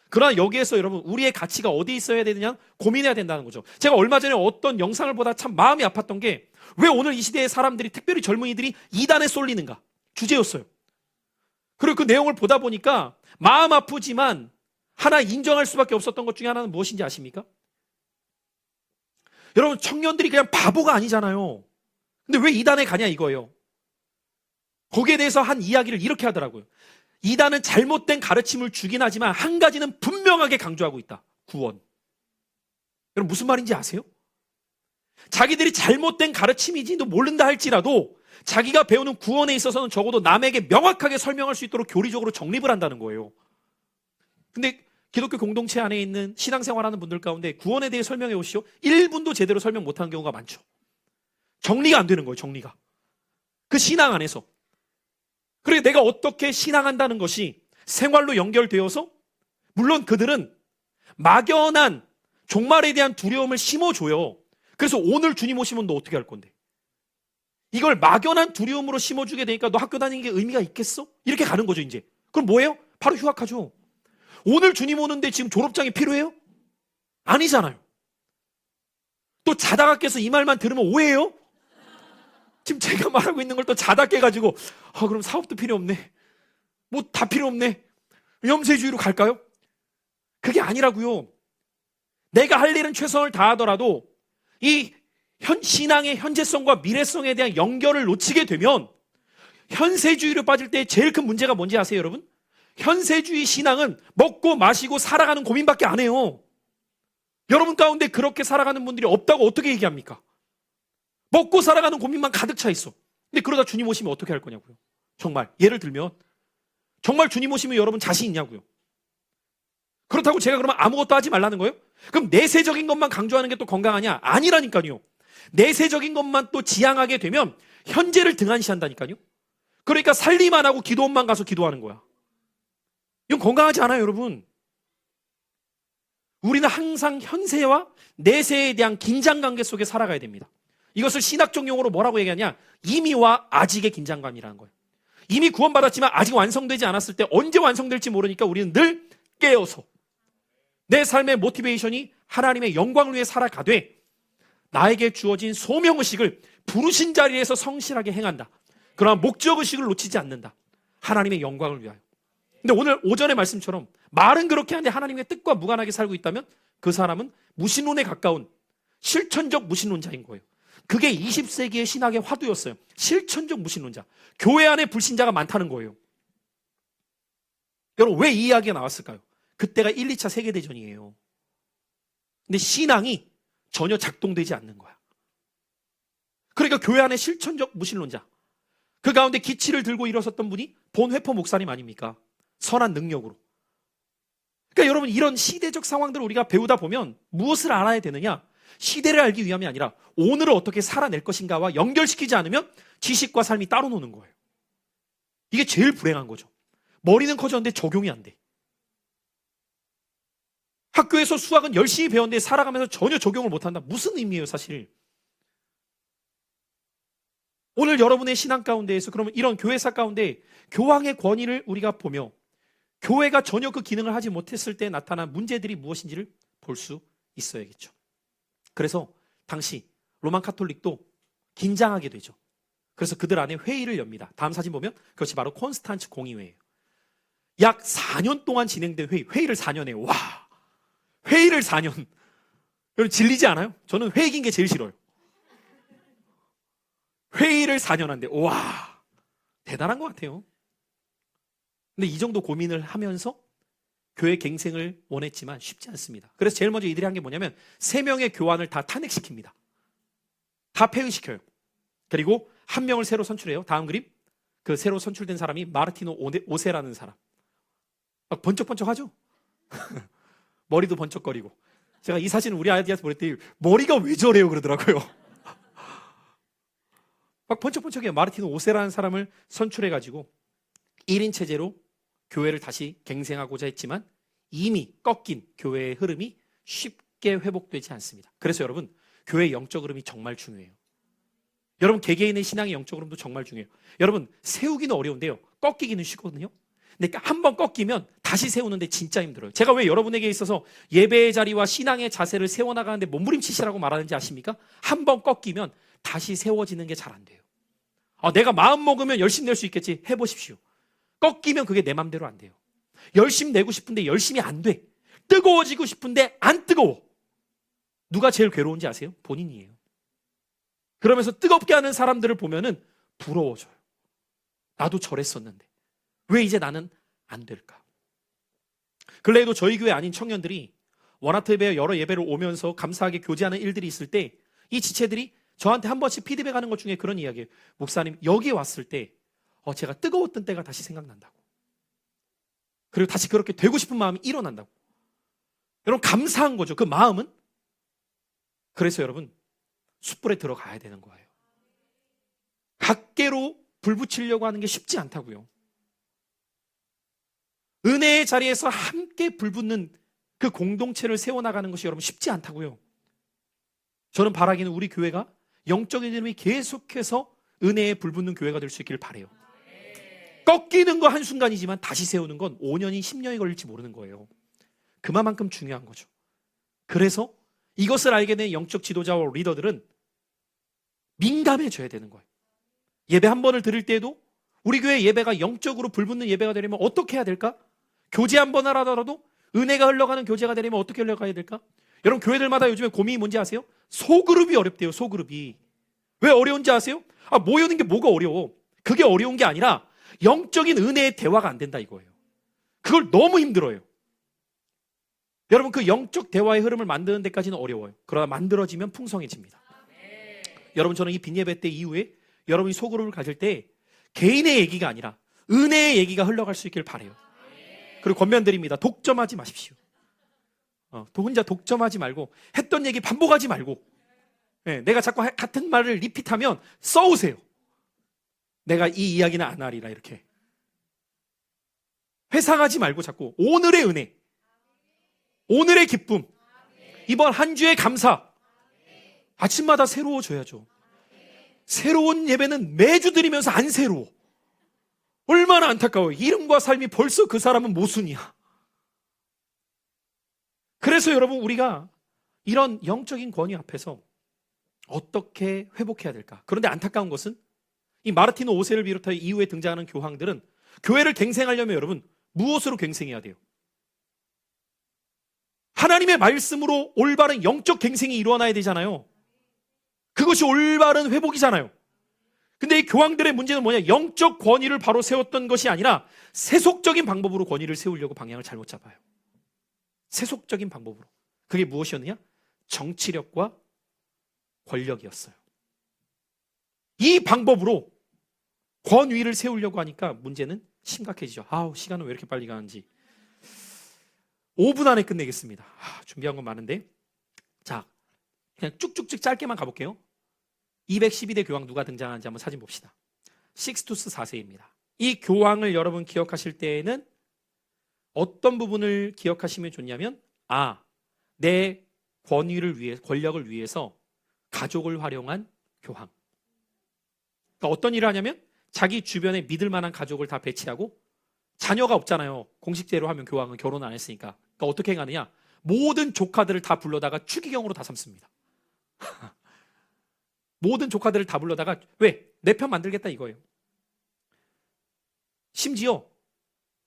그러나 여기에서 여러분 우리의 가치가 어디에 있어야 되느냐 고민해야 된다는 거죠. 제가 얼마 전에 어떤 영상을 보다 참 마음이 아팠던 게 왜 오늘 이 시대의 사람들이 특별히 젊은이들이 이단에 쏠리는가 주제였어요. 그리고 그 내용을 보다 보니까 마음 아프지만 하나 인정할 수밖에 없었던 것 중에 하나는 무엇인지 아십니까? 여러분 청년들이 그냥 바보가 아니잖아요. 근데 왜 이단에 가냐 이거예요. 거기에 대해서 한 이야기를 이렇게 하더라고요. 이단은 잘못된 가르침을 주긴 하지만 한 가지는 분명하게 강조하고 있다. 구원. 여러분 무슨 말인지 아세요? 자기들이 잘못된 가르침이지도 모른다 할지라도 자기가 배우는 구원에 있어서는 적어도 남에게 명확하게 설명할 수 있도록 교리적으로 정립을 한다는 거예요. 근데 기독교 공동체 안에 있는 신앙생활하는 분들 가운데 구원에 대해 설명해 오시오. 1분도 제대로 설명 못하는 경우가 많죠. 정리가 안 되는 거예요. 정리가. 그 신앙 안에서. 그래 내가 어떻게 신앙한다는 것이 생활로 연결되어서 물론 그들은 막연한 종말에 대한 두려움을 심어줘요. 그래서 오늘 주님 오시면 너 어떻게 할 건데? 이걸 막연한 두려움으로 심어주게 되니까 너 학교 다니는 게 의미가 있겠어? 이렇게 가는 거죠 이제. 그럼 뭐예요? 바로 휴학하죠. 오늘 주님 오는데 지금 졸업장이 필요해요? 아니잖아요. 또 자다가 깨서 이 말만 들으면 오해해요? 지금 제가 말하고 있는 걸 또 자다 깨가지고 그럼 사업도 필요 없네. 뭐 다 필요 없네. 염세주의로 갈까요? 그게 아니라고요. 내가 할 일은 최선을 다하더라도 이 신앙의 현재성과 미래성에 대한 연결을 놓치게 되면 현세주의로 빠질 때 제일 큰 문제가 뭔지 아세요 여러분? 현세주의 신앙은 먹고 마시고 살아가는 고민밖에 안 해요. 여러분 가운데 그렇게 살아가는 분들이 없다고 어떻게 얘기합니까? 먹고 살아가는 고민만 가득 차 있어. 근데 그러다 주님 오시면 어떻게 할 거냐고요. 정말 예를 들면 정말 주님 오시면 여러분 자신 있냐고요. 그렇다고 제가 그러면 아무것도 하지 말라는 거예요? 그럼 내세적인 것만 강조하는 게 또 건강하냐? 아니라니까요. 내세적인 것만 또 지향하게 되면 현재를 등한시한다니까요. 그러니까 살리만 하고 기도원만 가서 기도하는 거야. 이건 건강하지 않아요 여러분. 우리는 항상 현세와 내세에 대한 긴장관계 속에 살아가야 됩니다. 이것을 신학적 용어로 뭐라고 얘기하냐? 이미와 아직의 긴장감이라는 거예요. 이미 구원받았지만 아직 완성되지 않았을 때 언제 완성될지 모르니까 우리는 늘 깨어서 내 삶의 모티베이션이 하나님의 영광을 위해 살아가되 나에게 주어진 소명의식을 부르신 자리에서 성실하게 행한다. 그러나 목적의식을 놓치지 않는다. 하나님의 영광을 위하여. 근데 오늘 오전의 말씀처럼 말은 그렇게 하는데 하나님의 뜻과 무관하게 살고 있다면 그 사람은 무신론에 가까운 실천적 무신론자인 거예요. 그게 20세기의 신학의 화두였어요. 실천적 무신론자. 교회 안에 불신자가 많다는 거예요. 여러분 왜 이 이야기가 나왔을까요? 그때가 1, 2차 세계대전이에요. 근데 신앙이 전혀 작동되지 않는 거야. 그러니까 교회 안에 실천적 무신론자. 그 가운데 기치를 들고 일어섰던 분이 본회포 목사님 아닙니까? 선한 능력으로. 그러니까 여러분 이런 시대적 상황들을 우리가 배우다 보면 무엇을 알아야 되느냐? 시대를 알기 위함이 아니라 오늘을 어떻게 살아낼 것인가와 연결시키지 않으면 지식과 삶이 따로 노는 거예요. 이게 제일 불행한 거죠. 머리는 커졌는데 적용이 안 돼. 학교에서 수학은 열심히 배웠는데 살아가면서 전혀 적용을 못한다. 무슨 의미예요 사실. 오늘 여러분의 신앙 가운데에서 그러면 이런 교회사 가운데 교황의 권위를 우리가 보며 교회가 전혀 그 기능을 하지 못했을 때 나타난 문제들이 무엇인지를 볼 수 있어야겠죠. 그래서 당시 로만 카톨릭도 긴장하게 되죠. 그래서 그들 안에 회의를 엽니다. 다음 사진 보면 그것이 바로 콘스탄츠 공의회예요. 약 4년 동안 진행된 회의를 4년 해요. 와, 회의를 4년. 여러분 질리지 않아요? 저는 회의 긴 게 제일 싫어요. 회의를 4년 한대. 와, 대단한 것 같아요. 근데 이 정도 고민을 하면서 교회 갱생을 원했지만 쉽지 않습니다. 그래서 제일 먼저 이들이 한 게 뭐냐면 3명의 교환을 다 탄핵시킵니다. 다 폐위시켜요. 그리고 1명을 새로 선출해요. 다음 그림. 그 새로 선출된 사람이 마르티노 오세라는 사람. 막 번쩍번쩍하죠? 머리도 번쩍거리고. 제가 이 사진을 우리 아이한테 보냈더니 머리가 왜 저래요 그러더라고요. 막 번쩍번쩍해요. 마르티노 오세라는 사람을 선출해가지고 1인 체제로 교회를 다시 갱생하고자 했지만 이미 꺾인 교회의 흐름이 쉽게 회복되지 않습니다. 그래서 여러분 교회의 영적 흐름이 정말 중요해요. 여러분 개개인의 신앙의 영적 흐름도 정말 중요해요. 여러분 세우기는 어려운데요. 꺾이기는 쉽거든요. 근데 한번 꺾이면 다시 세우는데 진짜 힘들어요. 제가 왜 여러분에게 있어서 예배의 자리와 신앙의 자세를 세워나가는데 몸부림치시라고 말하는지 아십니까? 한번 꺾이면 다시 세워지는 게 잘 안 돼요. 내가 마음 먹으면 열심히 낼 수 있겠지. 해보십시오. 꺾이면 그게 내 맘대로 안 돼요. 열심히 내고 싶은데 열심히 안 돼. 뜨거워지고 싶은데 안 뜨거워. 누가 제일 괴로운지 아세요? 본인이에요. 그러면서 뜨겁게 하는 사람들을 보면은 부러워져요. 나도 저랬었는데 왜 이제 나는 안 될까? 근래에도 저희 교회 아닌 청년들이 원아트에 여러 예배를 오면서 감사하게 교제하는 일들이 있을 때 이 지체들이 저한테 한 번씩 피드백하는 것 중에 그런 이야기예요. 목사님, 여기 왔을 때 제가 뜨거웠던 때가 다시 생각난다고. 그리고 다시 그렇게 되고 싶은 마음이 일어난다고. 여러분, 감사한 거죠. 그 마음은. 그래서 여러분, 숯불에 들어가야 되는 거예요. 각계로 불 붙이려고 하는 게 쉽지 않다고요. 은혜의 자리에서 함께 불 붙는 그 공동체를 세워나가는 것이 여러분 쉽지 않다고요. 저는 바라기는 우리 교회가 영적인 이름이 계속해서 은혜에 불 붙는 교회가 될 수 있기를 바라요. 꺾이는 거 한순간이지만 다시 세우는 건 5년이 10년이 걸릴지 모르는 거예요. 그만큼 중요한 거죠. 그래서 이것을 알게 된 영적 지도자와 리더들은 민감해져야 되는 거예요. 예배 한 번을 드릴 때에도 우리 교회 예배가 영적으로 불붙는 예배가 되려면 어떻게 해야 될까? 교제 한 번 하더라도 은혜가 흘러가는 교제가 되려면 어떻게 흘러가야 될까? 여러분, 교회들마다 요즘에 고민이 뭔지 아세요? 소그룹이 어렵대요. 소그룹이. 왜 어려운지 아세요? 모여있는 게 뭐가 어려워? 그게 어려운 게 아니라 영적인 은혜의 대화가 안 된다 이거예요. 그걸 너무 힘들어요. 여러분, 그 영적 대화의 흐름을 만드는 데까지는 어려워요. 그러나 만들어지면 풍성해집니다. 여러분, 저는 이 빈예배 때 이후에 여러분이 소그룹을 가질 때 개인의 얘기가 아니라 은혜의 얘기가 흘러갈 수 있길 바라요. 그리고 권면드립니다. 독점하지 마십시오. 혼자 독점하지 말고 했던 얘기 반복하지 말고 내가 자꾸 같은 말을 리핏하면 써오세요. 내가 이 이야기는 안 하리라 이렇게. 회상하지 말고 자꾸 오늘의 은혜, 오늘의 기쁨, 이번 한 주의 감사 아침마다 새로워져야죠. 새로운 예배는 매주 드리면서 안 새로워. 얼마나 안타까워요. 이름과 삶이 벌써 그 사람은 모순이야. 그래서 여러분, 우리가 이런 영적인 권위 앞에서 어떻게 회복해야 될까? 그런데 안타까운 것은 이 마르티노 5세를 비롯하여 이후에 등장하는 교황들은 교회를 갱생하려면 여러분 무엇으로 갱생해야 돼요? 하나님의 말씀으로 올바른 영적 갱생이 일어나야 되잖아요. 그것이 올바른 회복이잖아요. 근데 이 교황들의 문제는 뭐냐? 영적 권위를 바로 세웠던 것이 아니라 세속적인 방법으로 권위를 세우려고 방향을 잘못 잡아요. 세속적인 방법으로. 그게 무엇이었느냐? 정치력과 권력이었어요. 이 방법으로 권위를 세우려고 하니까 문제는 심각해지죠. 시간은 왜 이렇게 빨리 가는지. 5분 안에 끝내겠습니다. 준비한 건 많은데. 자, 그냥 쭉쭉쭉 짧게만 가볼게요. 212대 교황 누가 등장하는지 한번 사진 봅시다. 식스투스 4세입니다. 이 교황을 여러분 기억하실 때에는 어떤 부분을 기억하시면 좋냐면 내 권위를 위해, 권력을 위해서 가족을 활용한 교황. 그러니까 어떤 일을 하냐면 자기 주변에 믿을 만한 가족을 다 배치하고 자녀가 없잖아요. 공식제로 하면 교황은 결혼 안 했으니까. 그러니까 어떻게 가느냐? 모든 조카들을 다 불러다가 추기경으로 다 삼습니다. 모든 조카들을 다 불러다가 왜? 내 편 만들겠다 이거예요. 심지어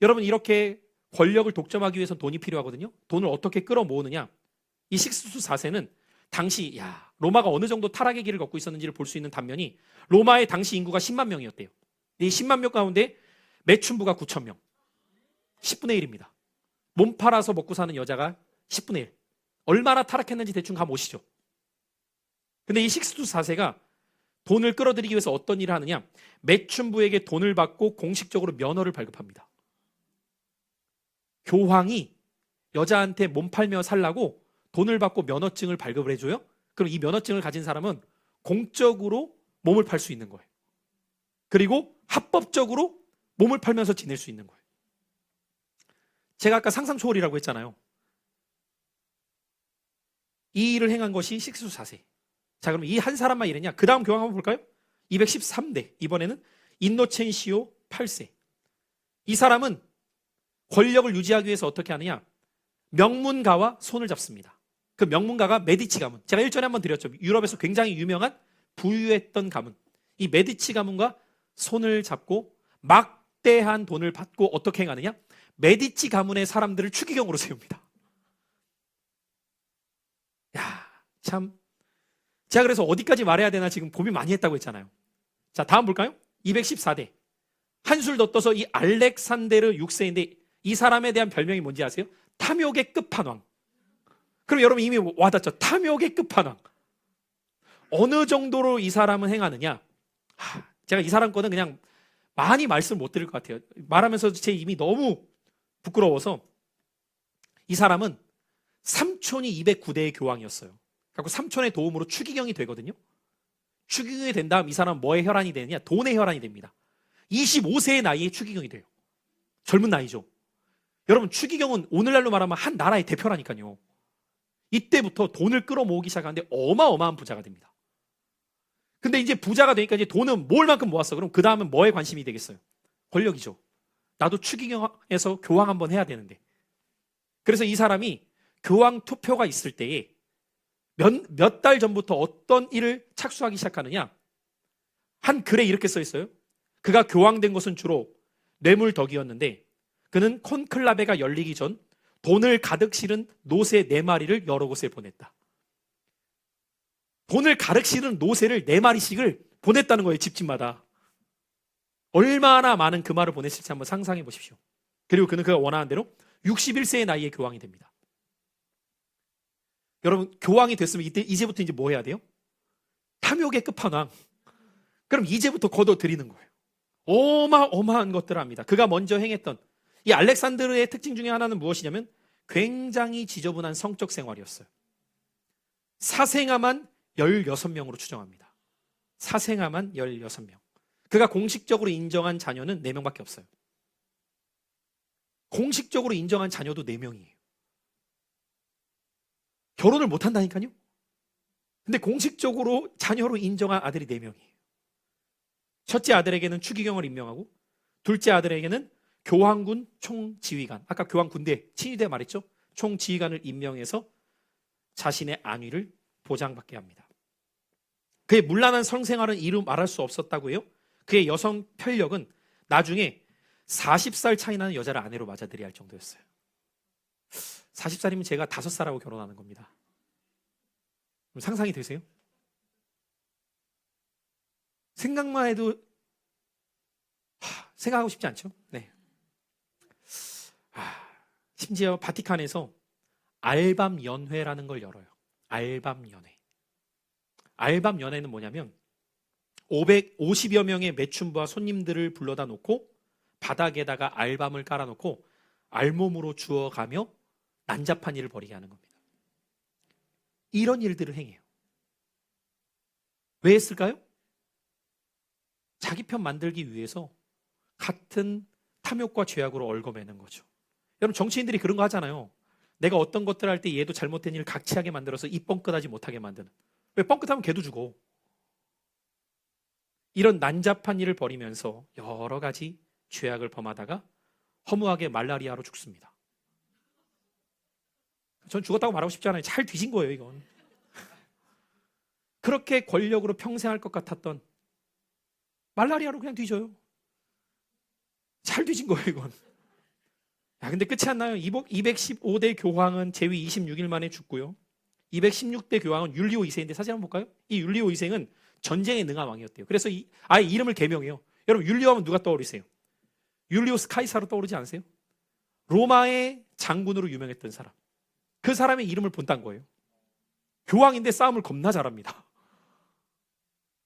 여러분, 이렇게 권력을 독점하기 위해서 돈이 필요하거든요. 돈을 어떻게 끌어모으느냐? 이 식스투스 4세는 당시 로마가 어느 정도 타락의 길을 걷고 있었는지를 볼 수 있는 단면이 로마의 당시 인구가 10만 명이었대요. 이 10만 명 가운데 매춘부가 9천 명. 10분의 1입니다. 몸 팔아서 먹고 사는 여자가 10분의 1. 얼마나 타락했는지 대충 감오시죠. 근데 이 식스투스 4세가 돈을 끌어들이기 위해서 어떤 일을 하느냐? 매춘부에게 돈을 받고 공식적으로 면허를 발급합니다. 교황이 여자한테 몸 팔며 살라고 돈을 받고 면허증을 발급을 해줘요? 그럼 이 면허증을 가진 사람은 공적으로 몸을 팔 수 있는 거예요. 그리고 합법적으로 몸을 팔면서 지낼 수 있는 거예요. 제가 아까 상상 초월이라고 했잖아요. 이 일을 행한 것이 식스투스 4세. 자, 그럼 이 한 사람만 이랬냐? 그 다음 교황 한번 볼까요? 213대. 이번에는 인노첸시오 8세. 이 사람은 권력을 유지하기 위해서 어떻게 하느냐? 명문가와 손을 잡습니다. 그 명문가가 메디치 가문. 제가 일전에 한번 드렸죠. 유럽에서 굉장히 유명한 부유했던 가문. 이 메디치 가문과 손을 잡고 막대한 돈을 받고 어떻게 행하느냐? 메디치 가문의 사람들을 추기경으로 세웁니다. 참. 제가 그래서 어디까지 말해야 되나 지금 고민 많이 했다고 했잖아요. 자, 다음 볼까요? 214대. 한술 더 떠서 이 알렉산데르 6세인데 이 사람에 대한 별명이 뭔지 아세요? 탐욕의 끝판왕. 그럼 여러분 이미 와닿죠? 탐욕의 끝판왕. 어느 정도로 이 사람은 행하느냐? 제가 이 사람 거는 그냥 많이 말씀 못 드릴 것 같아요. 말하면서 제 입이 너무 부끄러워서. 이 사람은 삼촌이 209대의 교황이었어요. 그래서 삼촌의 도움으로 추기경이 되거든요. 추기경이 된 다음 이 사람은 뭐의 혈안이 되느냐? 돈의 혈안이 됩니다. 25세의 나이에 추기경이 돼요. 젊은 나이죠. 여러분, 추기경은 오늘날로 말하면 한 나라의 대표라니까요. 이때부터 돈을 끌어모으기 시작하는데 어마어마한 부자가 됩니다. 근데 이제 부자가 되니까 이제 돈은 모을 만큼 모았어. 그럼 그 다음은 뭐에 관심이 되겠어요? 권력이죠. 나도 추기경에서 교황 한번 해야 되는데. 그래서 이 사람이 교황 투표가 있을 때에 몇 달 전부터 어떤 일을 착수하기 시작하느냐? 한 글에 이렇게 써 있어요. 그가 교황된 것은 주로 뇌물덕이었는데 그는 콘클라베가 열리기 전 돈을 가득 실은 노새 4마리를 여러 곳에 보냈다. 돈을 가득 실은 노새를 4마리씩을 보냈다는 거예요. 집집마다. 얼마나 많은 금화를 보냈을지 한번 상상해 보십시오. 그리고 그는 그가 원하는 대로 61세의 나이에 교황이 됩니다. 여러분, 교황이 됐으면 이제부터 이제 뭐 해야 돼요? 탐욕의 끝판왕. 그럼 이제부터 거둬들이는 거예요. 어마어마한 것들을 합니다. 그가 먼저 행했던 이 알렉산드르의 특징 중에 하나는 무엇이냐면 굉장히 지저분한 성적 생활이었어요. 사생아만 16명으로 추정합니다. 사생아만 16명. 그가 공식적으로 인정한 자녀는 4명밖에 없어요. 공식적으로 인정한 자녀도 4명이에요. 결혼을 못 한다니까요? 근데 공식적으로 자녀로 인정한 아들이 4명이에요. 첫째 아들에게는 추기경을 임명하고 둘째 아들에게는 교황군 총지휘관, 아까 교황군대, 친위대 말했죠? 총지휘관을 임명해서 자신의 안위를 보장받게 합니다. 그의 문란한 성생활은 이루 말할 수 없었다고 해요. 그의 여성 편력은 나중에 40살 차이 나는 여자를 아내로 맞아들여야 할 정도였어요. 40살이면 제가 5살하고 결혼하는 겁니다. 상상이 되세요? 생각만 해도 생각하고 싶지 않죠? 네. 심지어 바티칸에서 알밤 연회라는 걸 열어요. 알밤 연회. 알밤 연회는 뭐냐면 550여 명의 매춘부와 손님들을 불러다 놓고 바닥에다가 알밤을 깔아놓고 알몸으로 주워가며 난잡한 일을 벌이게 하는 겁니다. 이런 일들을 행해요. 왜 했을까요? 자기 편 만들기 위해서 같은 탐욕과 죄악으로 얽어매는 거죠. 여러분, 정치인들이 그런 거 하잖아요. 내가 어떤 것들 할 때 얘도 잘못된 일을 각취하게 만들어서 입 뻥끗하지 못하게 만드는. 왜 뻥끗하면 걔도 죽어. 이런 난잡한 일을 벌이면서 여러 가지 죄악을 범하다가 허무하게 말라리아로 죽습니다. 전 죽었다고 말하고 싶지 않아요. 잘 뒤진 거예요, 이건. 그렇게 권력으로 평생 할 것 같았던 말라리아로 그냥 뒤져요. 잘 뒤진 거예요, 이건. 근데 끝이 안 나요. 215대 교황은 재위 26일 만에 죽고요. 216대 교황은 율리오 2세인데 사진 한번 볼까요? 이 율리오 2세는 전쟁에 능한 왕이었대요. 그래서 아예 이름을 개명해요. 여러분, 율리오 하면 누가 떠오르세요? 율리오스 카이사로 떠오르지 않으세요? 로마의 장군으로 유명했던 사람. 그 사람의 이름을 본딴 거예요. 교황인데 싸움을 겁나 잘합니다.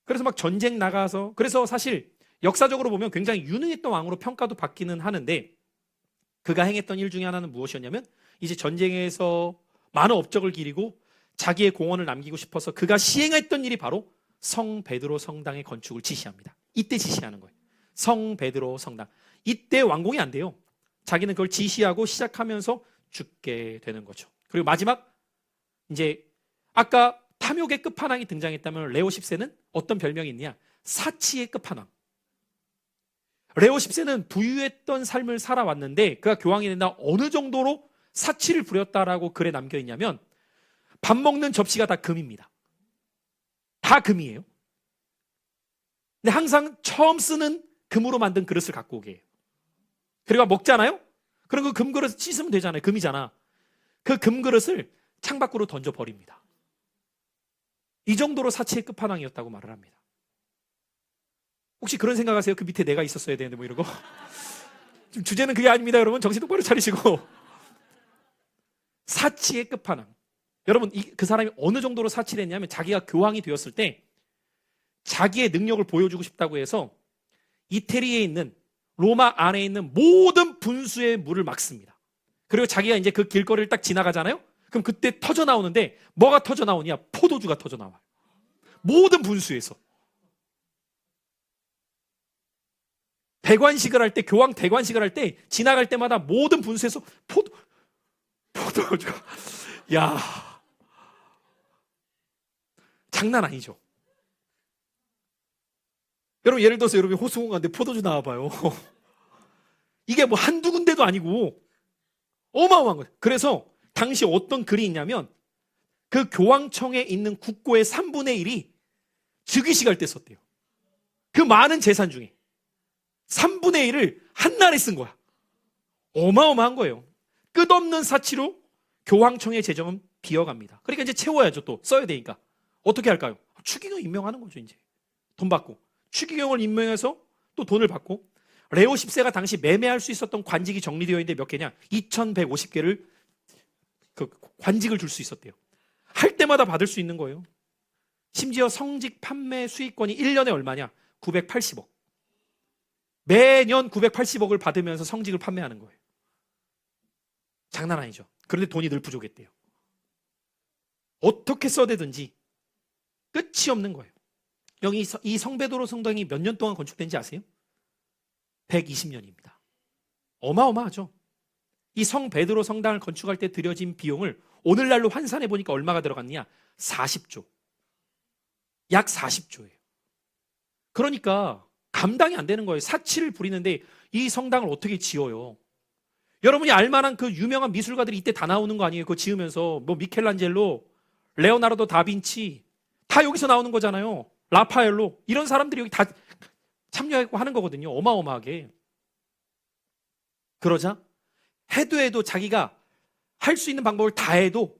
그래서 막 전쟁 나가서, 그래서 사실 역사적으로 보면 굉장히 유능했던 왕으로 평가도 받기는 하는데, 그가 행했던 일 중에 하나는 무엇이었냐면 이제 전쟁에서 많은 업적을 기리고 자기의 공헌을 남기고 싶어서 그가 시행했던 일이 바로 성 베드로 성당의 건축을 지시합니다. 이때 지시하는 거예요. 성 베드로 성당. 이때 완공이 안 돼요. 자기는 그걸 지시하고 시작하면서 죽게 되는 거죠. 그리고 마지막, 이제 아까 탐욕의 끝판왕이 등장했다면 레오 10세는 어떤 별명이 있느냐? 사치의 끝판왕. 레오 10세는 부유했던 삶을 살아왔는데 그가 교황이 된다 어느 정도로 사치를 부렸다라고 글에 남겨 있냐면 밥 먹는 접시가 다 금입니다. 다 금이에요. 근데 항상 처음 쓰는 금으로 만든 그릇을 갖고 오게 해요. 그리고 먹잖아요? 그럼 그 금그릇 씻으면 되잖아요. 금이잖아. 그 금그릇을 창밖으로 던져버립니다. 이 정도로 사치의 끝판왕이었다고 말을 합니다. 혹시 그런 생각하세요? 그 밑에 내가 있었어야 되는데 뭐 이러고. 지금 주제는 그게 아닙니다, 여러분. 정신 똑바로 차리시고. 사치의 끝판왕. 여러분, 그 사람이 어느 정도로 사치를 했냐면 자기가 교황이 되었을 때 자기의 능력을 보여주고 싶다고 해서 이태리에 있는 로마 안에 있는 모든 분수의 물을 막습니다. 그리고 자기가 이제 그 길거리를 딱 지나가잖아요. 그럼 그때 터져 나오는데 뭐가 터져 나오냐? 포도주가 터져 나와요. 모든 분수에서. 대관식을 할 때, 교황 대관식을 할 때 지나갈 때마다 모든 분수에서 포도주가. 야, 장난 아니죠. 여러분, 예를 들어서 여러분이 호수공원 가는데 포도주 나와봐요. 이게 뭐 한두 군데도 아니고 어마어마한 거예요. 그래서 당시 어떤 글이 있냐면 그 교황청에 있는 국고의 3분의 1이 즉위식 할 때 썼대요. 그 많은 재산 중에 3분의 1을 한날에 쓴 거야. 어마어마한 거예요. 끝없는 사치로 교황청의 재정은 비어갑니다. 그러니까 이제 채워야죠. 또 써야 되니까. 어떻게 할까요? 추기경 임명하는 거죠. 이제 돈 받고 추기경을 임명해서 또 돈을 받고. 레오 10세가 당시 매매할 수 있었던 관직이 정리되어 있는데 몇 개냐? 2150개를 그 관직을 줄 수 있었대요. 할 때마다 받을 수 있는 거예요. 심지어 성직 판매 수익권이 1년에 얼마냐? 980억. 매년 980억을 받으면서 성직을 판매하는 거예요. 장난 아니죠. 그런데 돈이 늘 부족했대요. 어떻게 써대든지 끝이 없는 거예요. 여기 이 성베드로 성당이 몇 년 동안 건축된지 아세요? 120년입니다. 어마어마하죠. 이 성베드로 성당을 건축할 때 들여진 비용을 오늘날로 환산해 보니까 얼마가 들어갔냐? 40조. 약 40조예요. 그러니까 감당이 안 되는 거예요. 사치를 부리는데 이 성당을 어떻게 지어요? 여러분이 알만한 그 유명한 미술가들이 이때 다 나오는 거 아니에요? 그거 지으면서 뭐 미켈란젤로, 레오나르도 다빈치 다 여기서 나오는 거잖아요. 라파엘로 이런 사람들이 여기 다 참여하고 하는 거거든요. 어마어마하게. 그러자 해도 자기가 할 수 있는 방법을 다 해도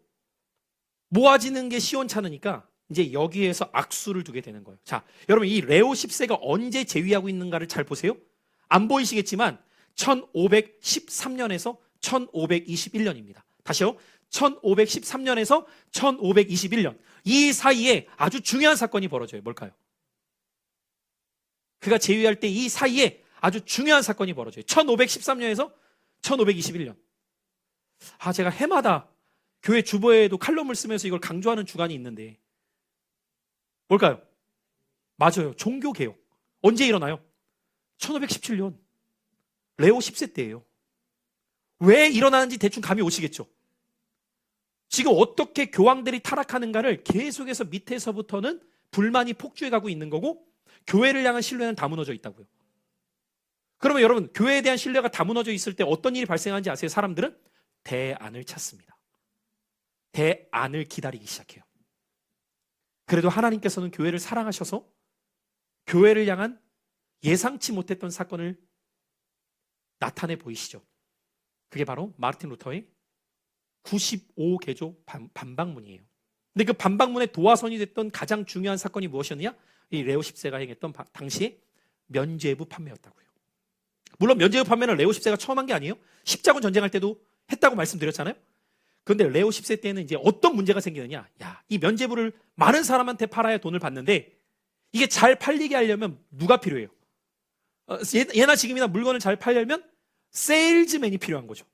모아지는 게 시원찮으니까 이제 여기에서 악수를 두게 되는 거예요. 자, 여러분 이 레오 10세가 언제 재위하고 있는가를 잘 보세요. 안 보이시겠지만 1513년에서 1521년입니다. 다시요. 1513년에서 1521년. 이 사이에 아주 중요한 사건이 벌어져요. 뭘까요? 그가 재위할 때 이 사이에 아주 중요한 사건이 벌어져요. 1513년에서 1521년. 제가 해마다 교회 주보에도 칼럼을 쓰면서 이걸 강조하는 주간이 있는데 뭘까요? 맞아요. 종교개혁. 언제 일어나요? 1517년. 레오 10세 때예요. 왜 일어나는지 대충 감이 오시겠죠? 지금 어떻게 교황들이 타락하는가를 계속해서 밑에서부터는 불만이 폭주해가고 있는 거고 교회를 향한 신뢰는 다 무너져 있다고요. 그러면 여러분 교회에 대한 신뢰가 다 무너져 있을 때 어떤 일이 발생하는지 아세요? 사람들은 대안을 찾습니다. 대안을 기다리기 시작해요. 그래도 하나님께서는 교회를 사랑하셔서 교회를 향한 예상치 못했던 사건을 나타내 보이시죠. 그게 바로 마르틴 루터의 95개조 반박문이에요. 근데 그 반박문의 도화선이 됐던 가장 중요한 사건이 무엇이었느냐? 이 레오 10세가 행했던 당시에 면죄부 판매였다고요. 물론 면죄부 판매는 레오 10세가 처음 한 게 아니에요. 십자군 전쟁할 때도 했다고 말씀드렸잖아요. 그런데 레오 10세 때는 이제 어떤 문제가 생기느냐? 이 면죄부를 많은 사람한테 팔아야 돈을 받는데 이게 잘 팔리게 하려면 누가 필요해요? 예나 지금이나 물건을 잘 팔려면 세일즈맨이 필요한 거죠.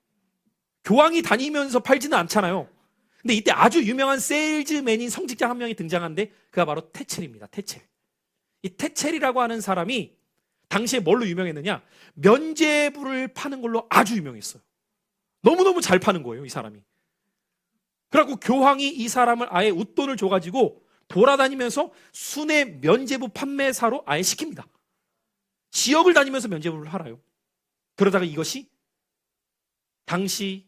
교황이 다니면서 팔지는 않잖아요. 근데 이때 아주 유명한 세일즈맨인 성직자 한 명이 등장하는데 그가 바로 테첼입니다. 테첼. 이 테첼이라고 하는 사람이 당시에 뭘로 유명했느냐? 면죄부를 파는 걸로 아주 유명했어요. 너무너무 잘 파는 거예요, 이 사람이. 그래갖고 교황이 이 사람을 아예 웃돈을 줘가지고 돌아다니면서 순회 면죄부 판매사로 아예 시킵니다. 지역을 다니면서 면죄부를 팔아요. 그러다가 이것이 당시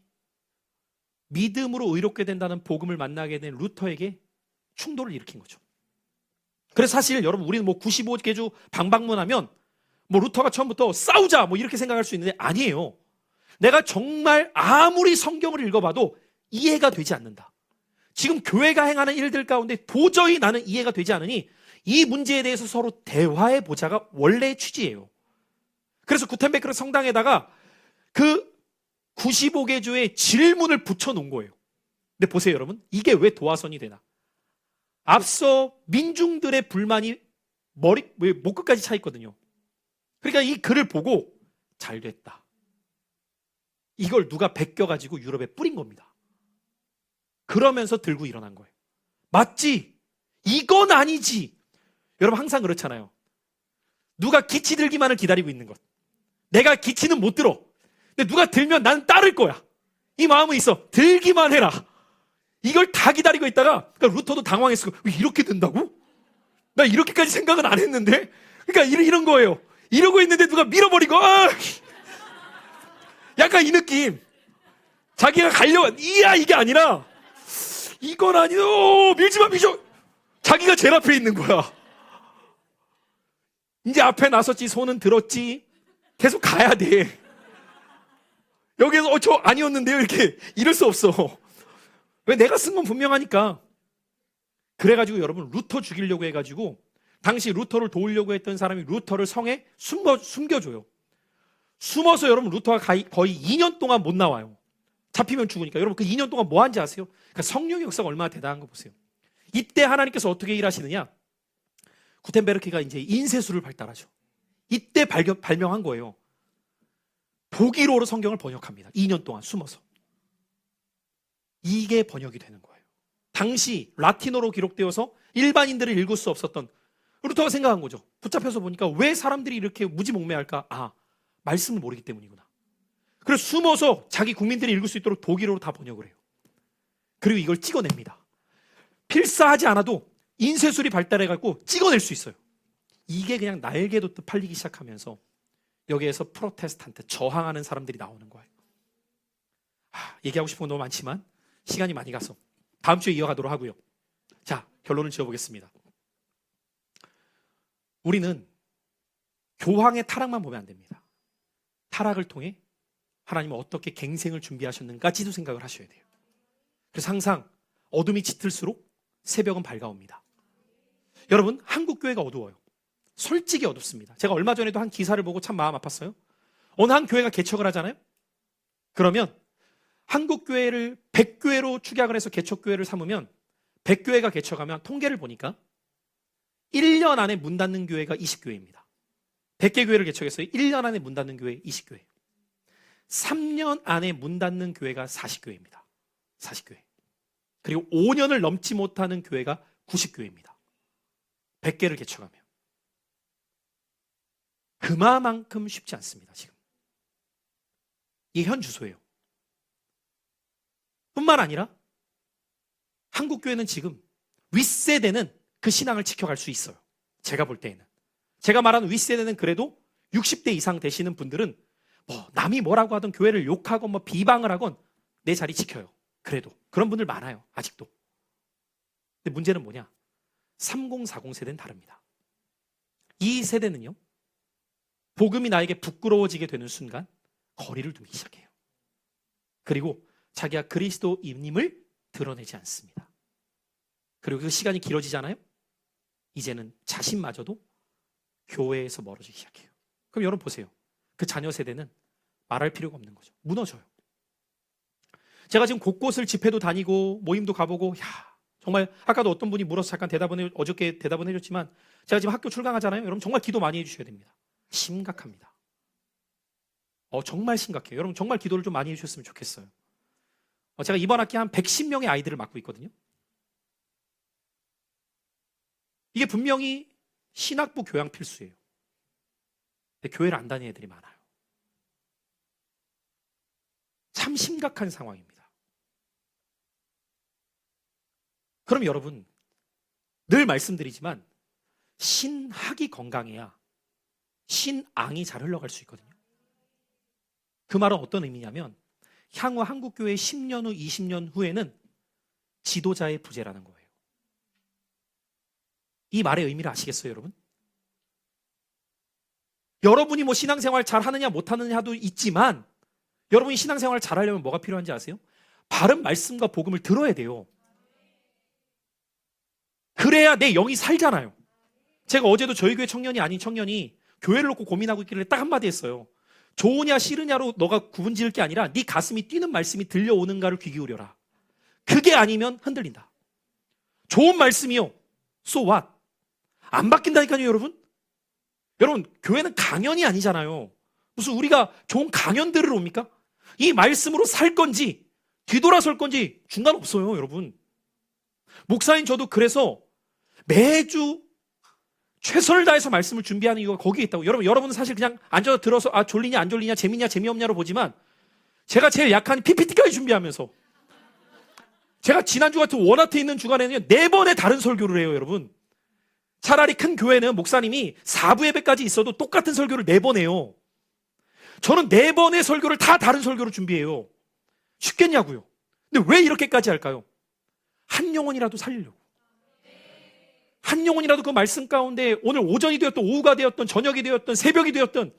믿음으로 의롭게 된다는 복음을 만나게 된 루터에게 충돌을 일으킨 거죠. 그래서 사실 여러분 우리는 뭐 95개조 방박문하면 뭐 루터가 처음부터 싸우자 뭐 이렇게 생각할 수 있는데 아니에요. 내가 정말 아무리 성경을 읽어봐도 이해가 되지 않는다. 지금 교회가 행하는 일들 가운데 도저히 나는 이해가 되지 않으니 이 문제에 대해서 서로 대화해 보자가 원래의 취지예요. 그래서 구텐베르크 성당에다가 그 95개 조의 질문을 붙여놓은 거예요. 근데 보세요, 여러분. 이게 왜 도화선이 되나? 앞서 민중들의 불만이 목끝까지 차 있거든요. 그러니까 이 글을 보고 잘 됐다. 이걸 누가 베껴가지고 유럽에 뿌린 겁니다. 그러면서 들고 일어난 거예요. 맞지? 이건 아니지. 여러분 항상 그렇잖아요. 누가 기치 들기만을 기다리고 있는 것. 내가 기치는 못 들어. 근데 누가 들면 나는 따를 거야. 이 마음은 있어. 들기만 해라. 이걸 다 기다리고 있다가 그러니까 루터도 당황했어. 왜 이렇게 된다고? 나 이렇게까지 생각은 안 했는데? 그러니까 이런 거예요. 이러고 있는데 누가 밀어버리고 약간 이 느낌. 자기가 이야 이게 아니라 이건 아니오 밀지마 밀죠. 자기가 제일 앞에 있는 거야. 이제 앞에 나섰지 손은 들었지 계속 가야 돼. 여기서 저 아니었는데요 이렇게 이럴 수 없어. 왜? 내가 쓴 건 분명하니까. 그래가지고 여러분 루터 죽이려고 해가지고 당시 루터를 도우려고 했던 사람이 루터를 성에 숨겨줘요. 숨어서 여러분 루터가 거의 2년 동안 못 나와요. 잡히면 죽으니까. 여러분 그 2년 동안 뭐 한지 아세요? 그러니까 성령의 역사가 얼마나 대단한 거 보세요. 이때 하나님께서 어떻게 일하시느냐? 구텐베르크가 이제 인쇄술을 발달하죠. 이때 발명한 거예요. 독일어로 성경을 번역합니다. 2년 동안 숨어서. 이게 번역이 되는 거예요. 당시 라틴어로 기록되어서 일반인들을 읽을 수 없었던 루터가 생각한 거죠. 붙잡혀서 보니까 왜 사람들이 이렇게 무지몽매할까? 말씀을 모르기 때문이구나. 그래서 숨어서 자기 국민들이 읽을 수 있도록 독일어로 다 번역을 해요. 그리고 이걸 찍어냅니다. 필사하지 않아도 인쇄술이 발달해갖고 찍어낼 수 있어요. 이게 그냥 날개 돋듯 팔리기 시작하면서 여기에서 프로테스탄트, 저항하는 사람들이 나오는 거예요. 얘기하고 싶은 건 너무 많지만 시간이 많이 가서 다음 주에 이어가도록 하고요. 자, 결론을 지어보겠습니다. 우리는 교황의 타락만 보면 안 됩니다. 타락을 통해 하나님은 어떻게 갱생을 준비하셨는가지도 생각을 하셔야 돼요. 그래서 항상 어둠이 짙을수록 새벽은 밝아옵니다. 여러분, 한국 교회가 어두워요. 솔직히 어둡습니다. 제가 얼마 전에도 한 기사를 보고 참 마음 아팠어요. 어느 한 교회가 개척을 하잖아요. 그러면 한국 교회를 100교회로 축약을 해서 개척교회를 삼으면 100교회가 개척하면 통계를 보니까 1년 안에 문 닫는 교회가 20교회입니다. 100개 교회를 개척했어요. 1년 안에 문 닫는 교회 20교회. 3년 안에 문 닫는 교회가 40교회입니다. 40교회. 그리고 5년을 넘지 못하는 교회가 90교회입니다. 100개를 개척하면. 그만큼 쉽지 않습니다, 지금. 이게 현 주소예요. 뿐만 아니라 한국 교회는 지금 윗세대는 그 신앙을 지켜갈 수 있어요. 제가 볼 때에는. 제가 말하는 윗세대는 그래도 60대 이상 되시는 분들은 남이 뭐라고 하든 교회를 욕하건 비방을 하건 내 자리 지켜요. 그래도 그런 분들 많아요. 아직도. 근데 문제는 뭐냐? 3040 세대는 다릅니다. 이 세대는요, 복음이 나에게 부끄러워지게 되는 순간 거리를 두기 시작해요. 그리고 자기가 그리스도인임을 드러내지 않습니다. 그리고 그 시간이 길어지잖아요. 이제는 자신마저도 교회에서 멀어지기 시작해요. 그럼 여러분 보세요. 그 자녀 세대는 말할 필요가 없는 거죠. 무너져요. 제가 지금 곳곳을 집회도 다니고 모임도 가보고 정말 아까도 어떤 분이 물어서 잠깐 어저께 대답은 해줬지만 제가 지금 학교 출강하잖아요. 여러분 정말 기도 많이 해주셔야 됩니다. 심각합니다. 정말 심각해요. 여러분 정말 기도를 좀 많이 해주셨으면 좋겠어요. 제가 이번 학기 한 110명의 아이들을 맡고 있거든요. 이게 분명히 신학부 교양 필수예요. 근데 교회를 안 다니는 애들이 많아요. 참 심각한 상황입니다. 그럼 여러분, 늘 말씀드리지만 신학이 건강해야 신앙이 잘 흘러갈 수 있거든요. 그 말은 어떤 의미냐면 향후 한국교회 10년 후, 20년 후에는 지도자의 부재라는 거예요. 이 말의 의미를 아시겠어요, 여러분? 여러분이 신앙생활 잘 하느냐 못하느냐도 있지만 여러분이 신앙생활 잘 하려면 뭐가 필요한지 아세요? 바른 말씀과 복음을 들어야 돼요. 그래야 내 영이 살잖아요. 제가 어제도 저희 교회 청년이 아닌 청년이 교회를 놓고 고민하고 있길래 딱 한마디 했어요. 좋으냐 싫으냐로 너가 구분 지을 게 아니라 네 가슴이 뛰는 말씀이 들려오는가를 귀 기울여라. 그게 아니면 흔들린다. 좋은 말씀이요. So what? 안 바뀐다니까요, 여러분. 여러분, 교회는 강연이 아니잖아요. 무슨 우리가 좋은 강연들을 옵니까? 이 말씀으로 살 건지 뒤돌아설 건지 중간 없어요, 여러분. 목사인 저도 그래서 매주 최선을 다해서 말씀을 준비하는 이유가 거기에 있다고. 여러분은 사실 그냥 앉아서 들어서 졸리냐 안 졸리냐 재밌냐 재미없냐로 보지만 제가 제일 약한 PPT까지 준비하면서 제가 지난주 같은 원하트에 있는 주간에는 4번의 다른 설교를 해요, 여러분. 차라리 큰 교회는 목사님이 4부 예배까지 있어도 똑같은 설교를 4번 해요. 저는 4번의 설교를 다 다른 설교로 준비해요. 쉽겠냐고요. 근데 왜 이렇게까지 할까요? 한 영혼이라도 살리려고. 한 영혼이라도 그 말씀 가운데 오늘 오전이 되었든 오후가 되었든 저녁이 되었든 새벽이 되었든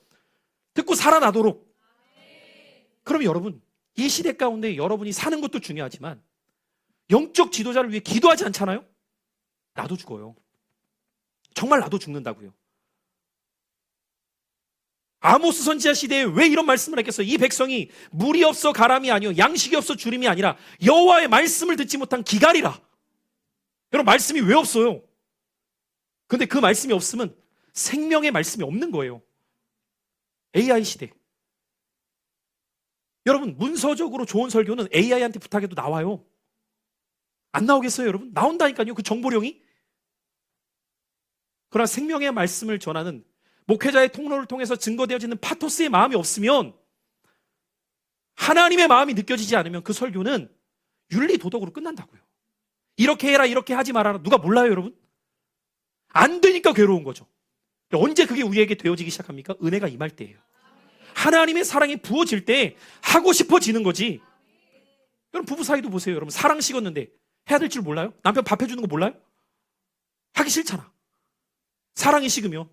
듣고 살아나도록. 그럼 여러분, 이 시대 가운데 여러분이 사는 것도 중요하지만 영적 지도자를 위해 기도하지 않잖아요? 나도 죽어요. 정말 나도 죽는다고요. 아모스 선지자 시대에 왜 이런 말씀을 했겠어요? 이 백성이 물이 없어 가람이 아니요 양식이 없어 주림이 아니라 여호와의 말씀을 듣지 못한 기갈이라. 여러분, 말씀이 왜 없어요? 근데 그 말씀이 없으면 생명의 말씀이 없는 거예요. AI 시대. 여러분, 문서적으로 좋은 설교는 AI한테 부탁해도 나와요. 안 나오겠어요, 여러분? 나온다니까요, 그 정보량이. 그러나 생명의 말씀을 전하는 목회자의 통로를 통해서 증거되어지는 파토스의 마음이 없으면, 하나님의 마음이 느껴지지 않으면 그 설교는 윤리 도덕으로 끝난다고요. 이렇게 해라, 이렇게 하지 말아라. 누가 몰라요, 여러분? 안 되니까 괴로운 거죠. 언제 그게 우리에게 되어지기 시작합니까? 은혜가 임할 때예요. 하나님의 사랑이 부어질 때 하고 싶어지는 거지. 여러분, 부부 사이도 보세요. 여러분, 사랑 식었는데 해야 될 줄 몰라요? 남편 밥 해주는 거 몰라요? 하기 싫잖아. 사랑이 식으면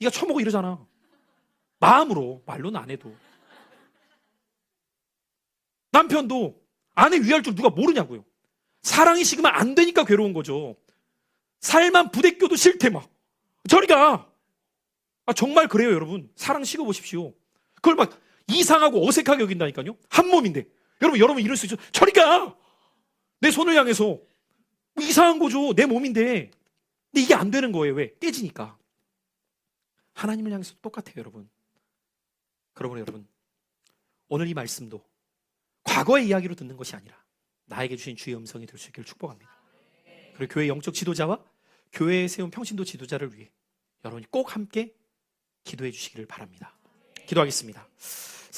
네가 처먹어 이러잖아. 마음으로, 말로는 안 해도. 남편도 아내 위할 줄 누가 모르냐고요. 사랑이 식으면 안 되니까 괴로운 거죠. 살만 부대껴도 싫대 막. 저리 가. 정말 그래요, 여러분. 사랑 식어보십시오. 그걸 막 이상하고 어색하게 여긴다니까요. 한 몸인데. 여러분 이럴 수 있죠. 저리 가. 내 손을 향해서. 이상한 거죠. 내 몸인데. 근데 이게 안 되는 거예요. 왜? 깨지니까. 하나님을 향해서 똑같아요, 여러분. 그러므로 여러분, 오늘 이 말씀도 과거의 이야기로 듣는 것이 아니라 나에게 주신 주의 음성이 될 수 있기를 축복합니다. 그리고 교회 영적 지도자와 교회에 세운 평신도 지도자를 위해 여러분이 꼭 함께 기도해 주시기를 바랍니다. 기도하겠습니다.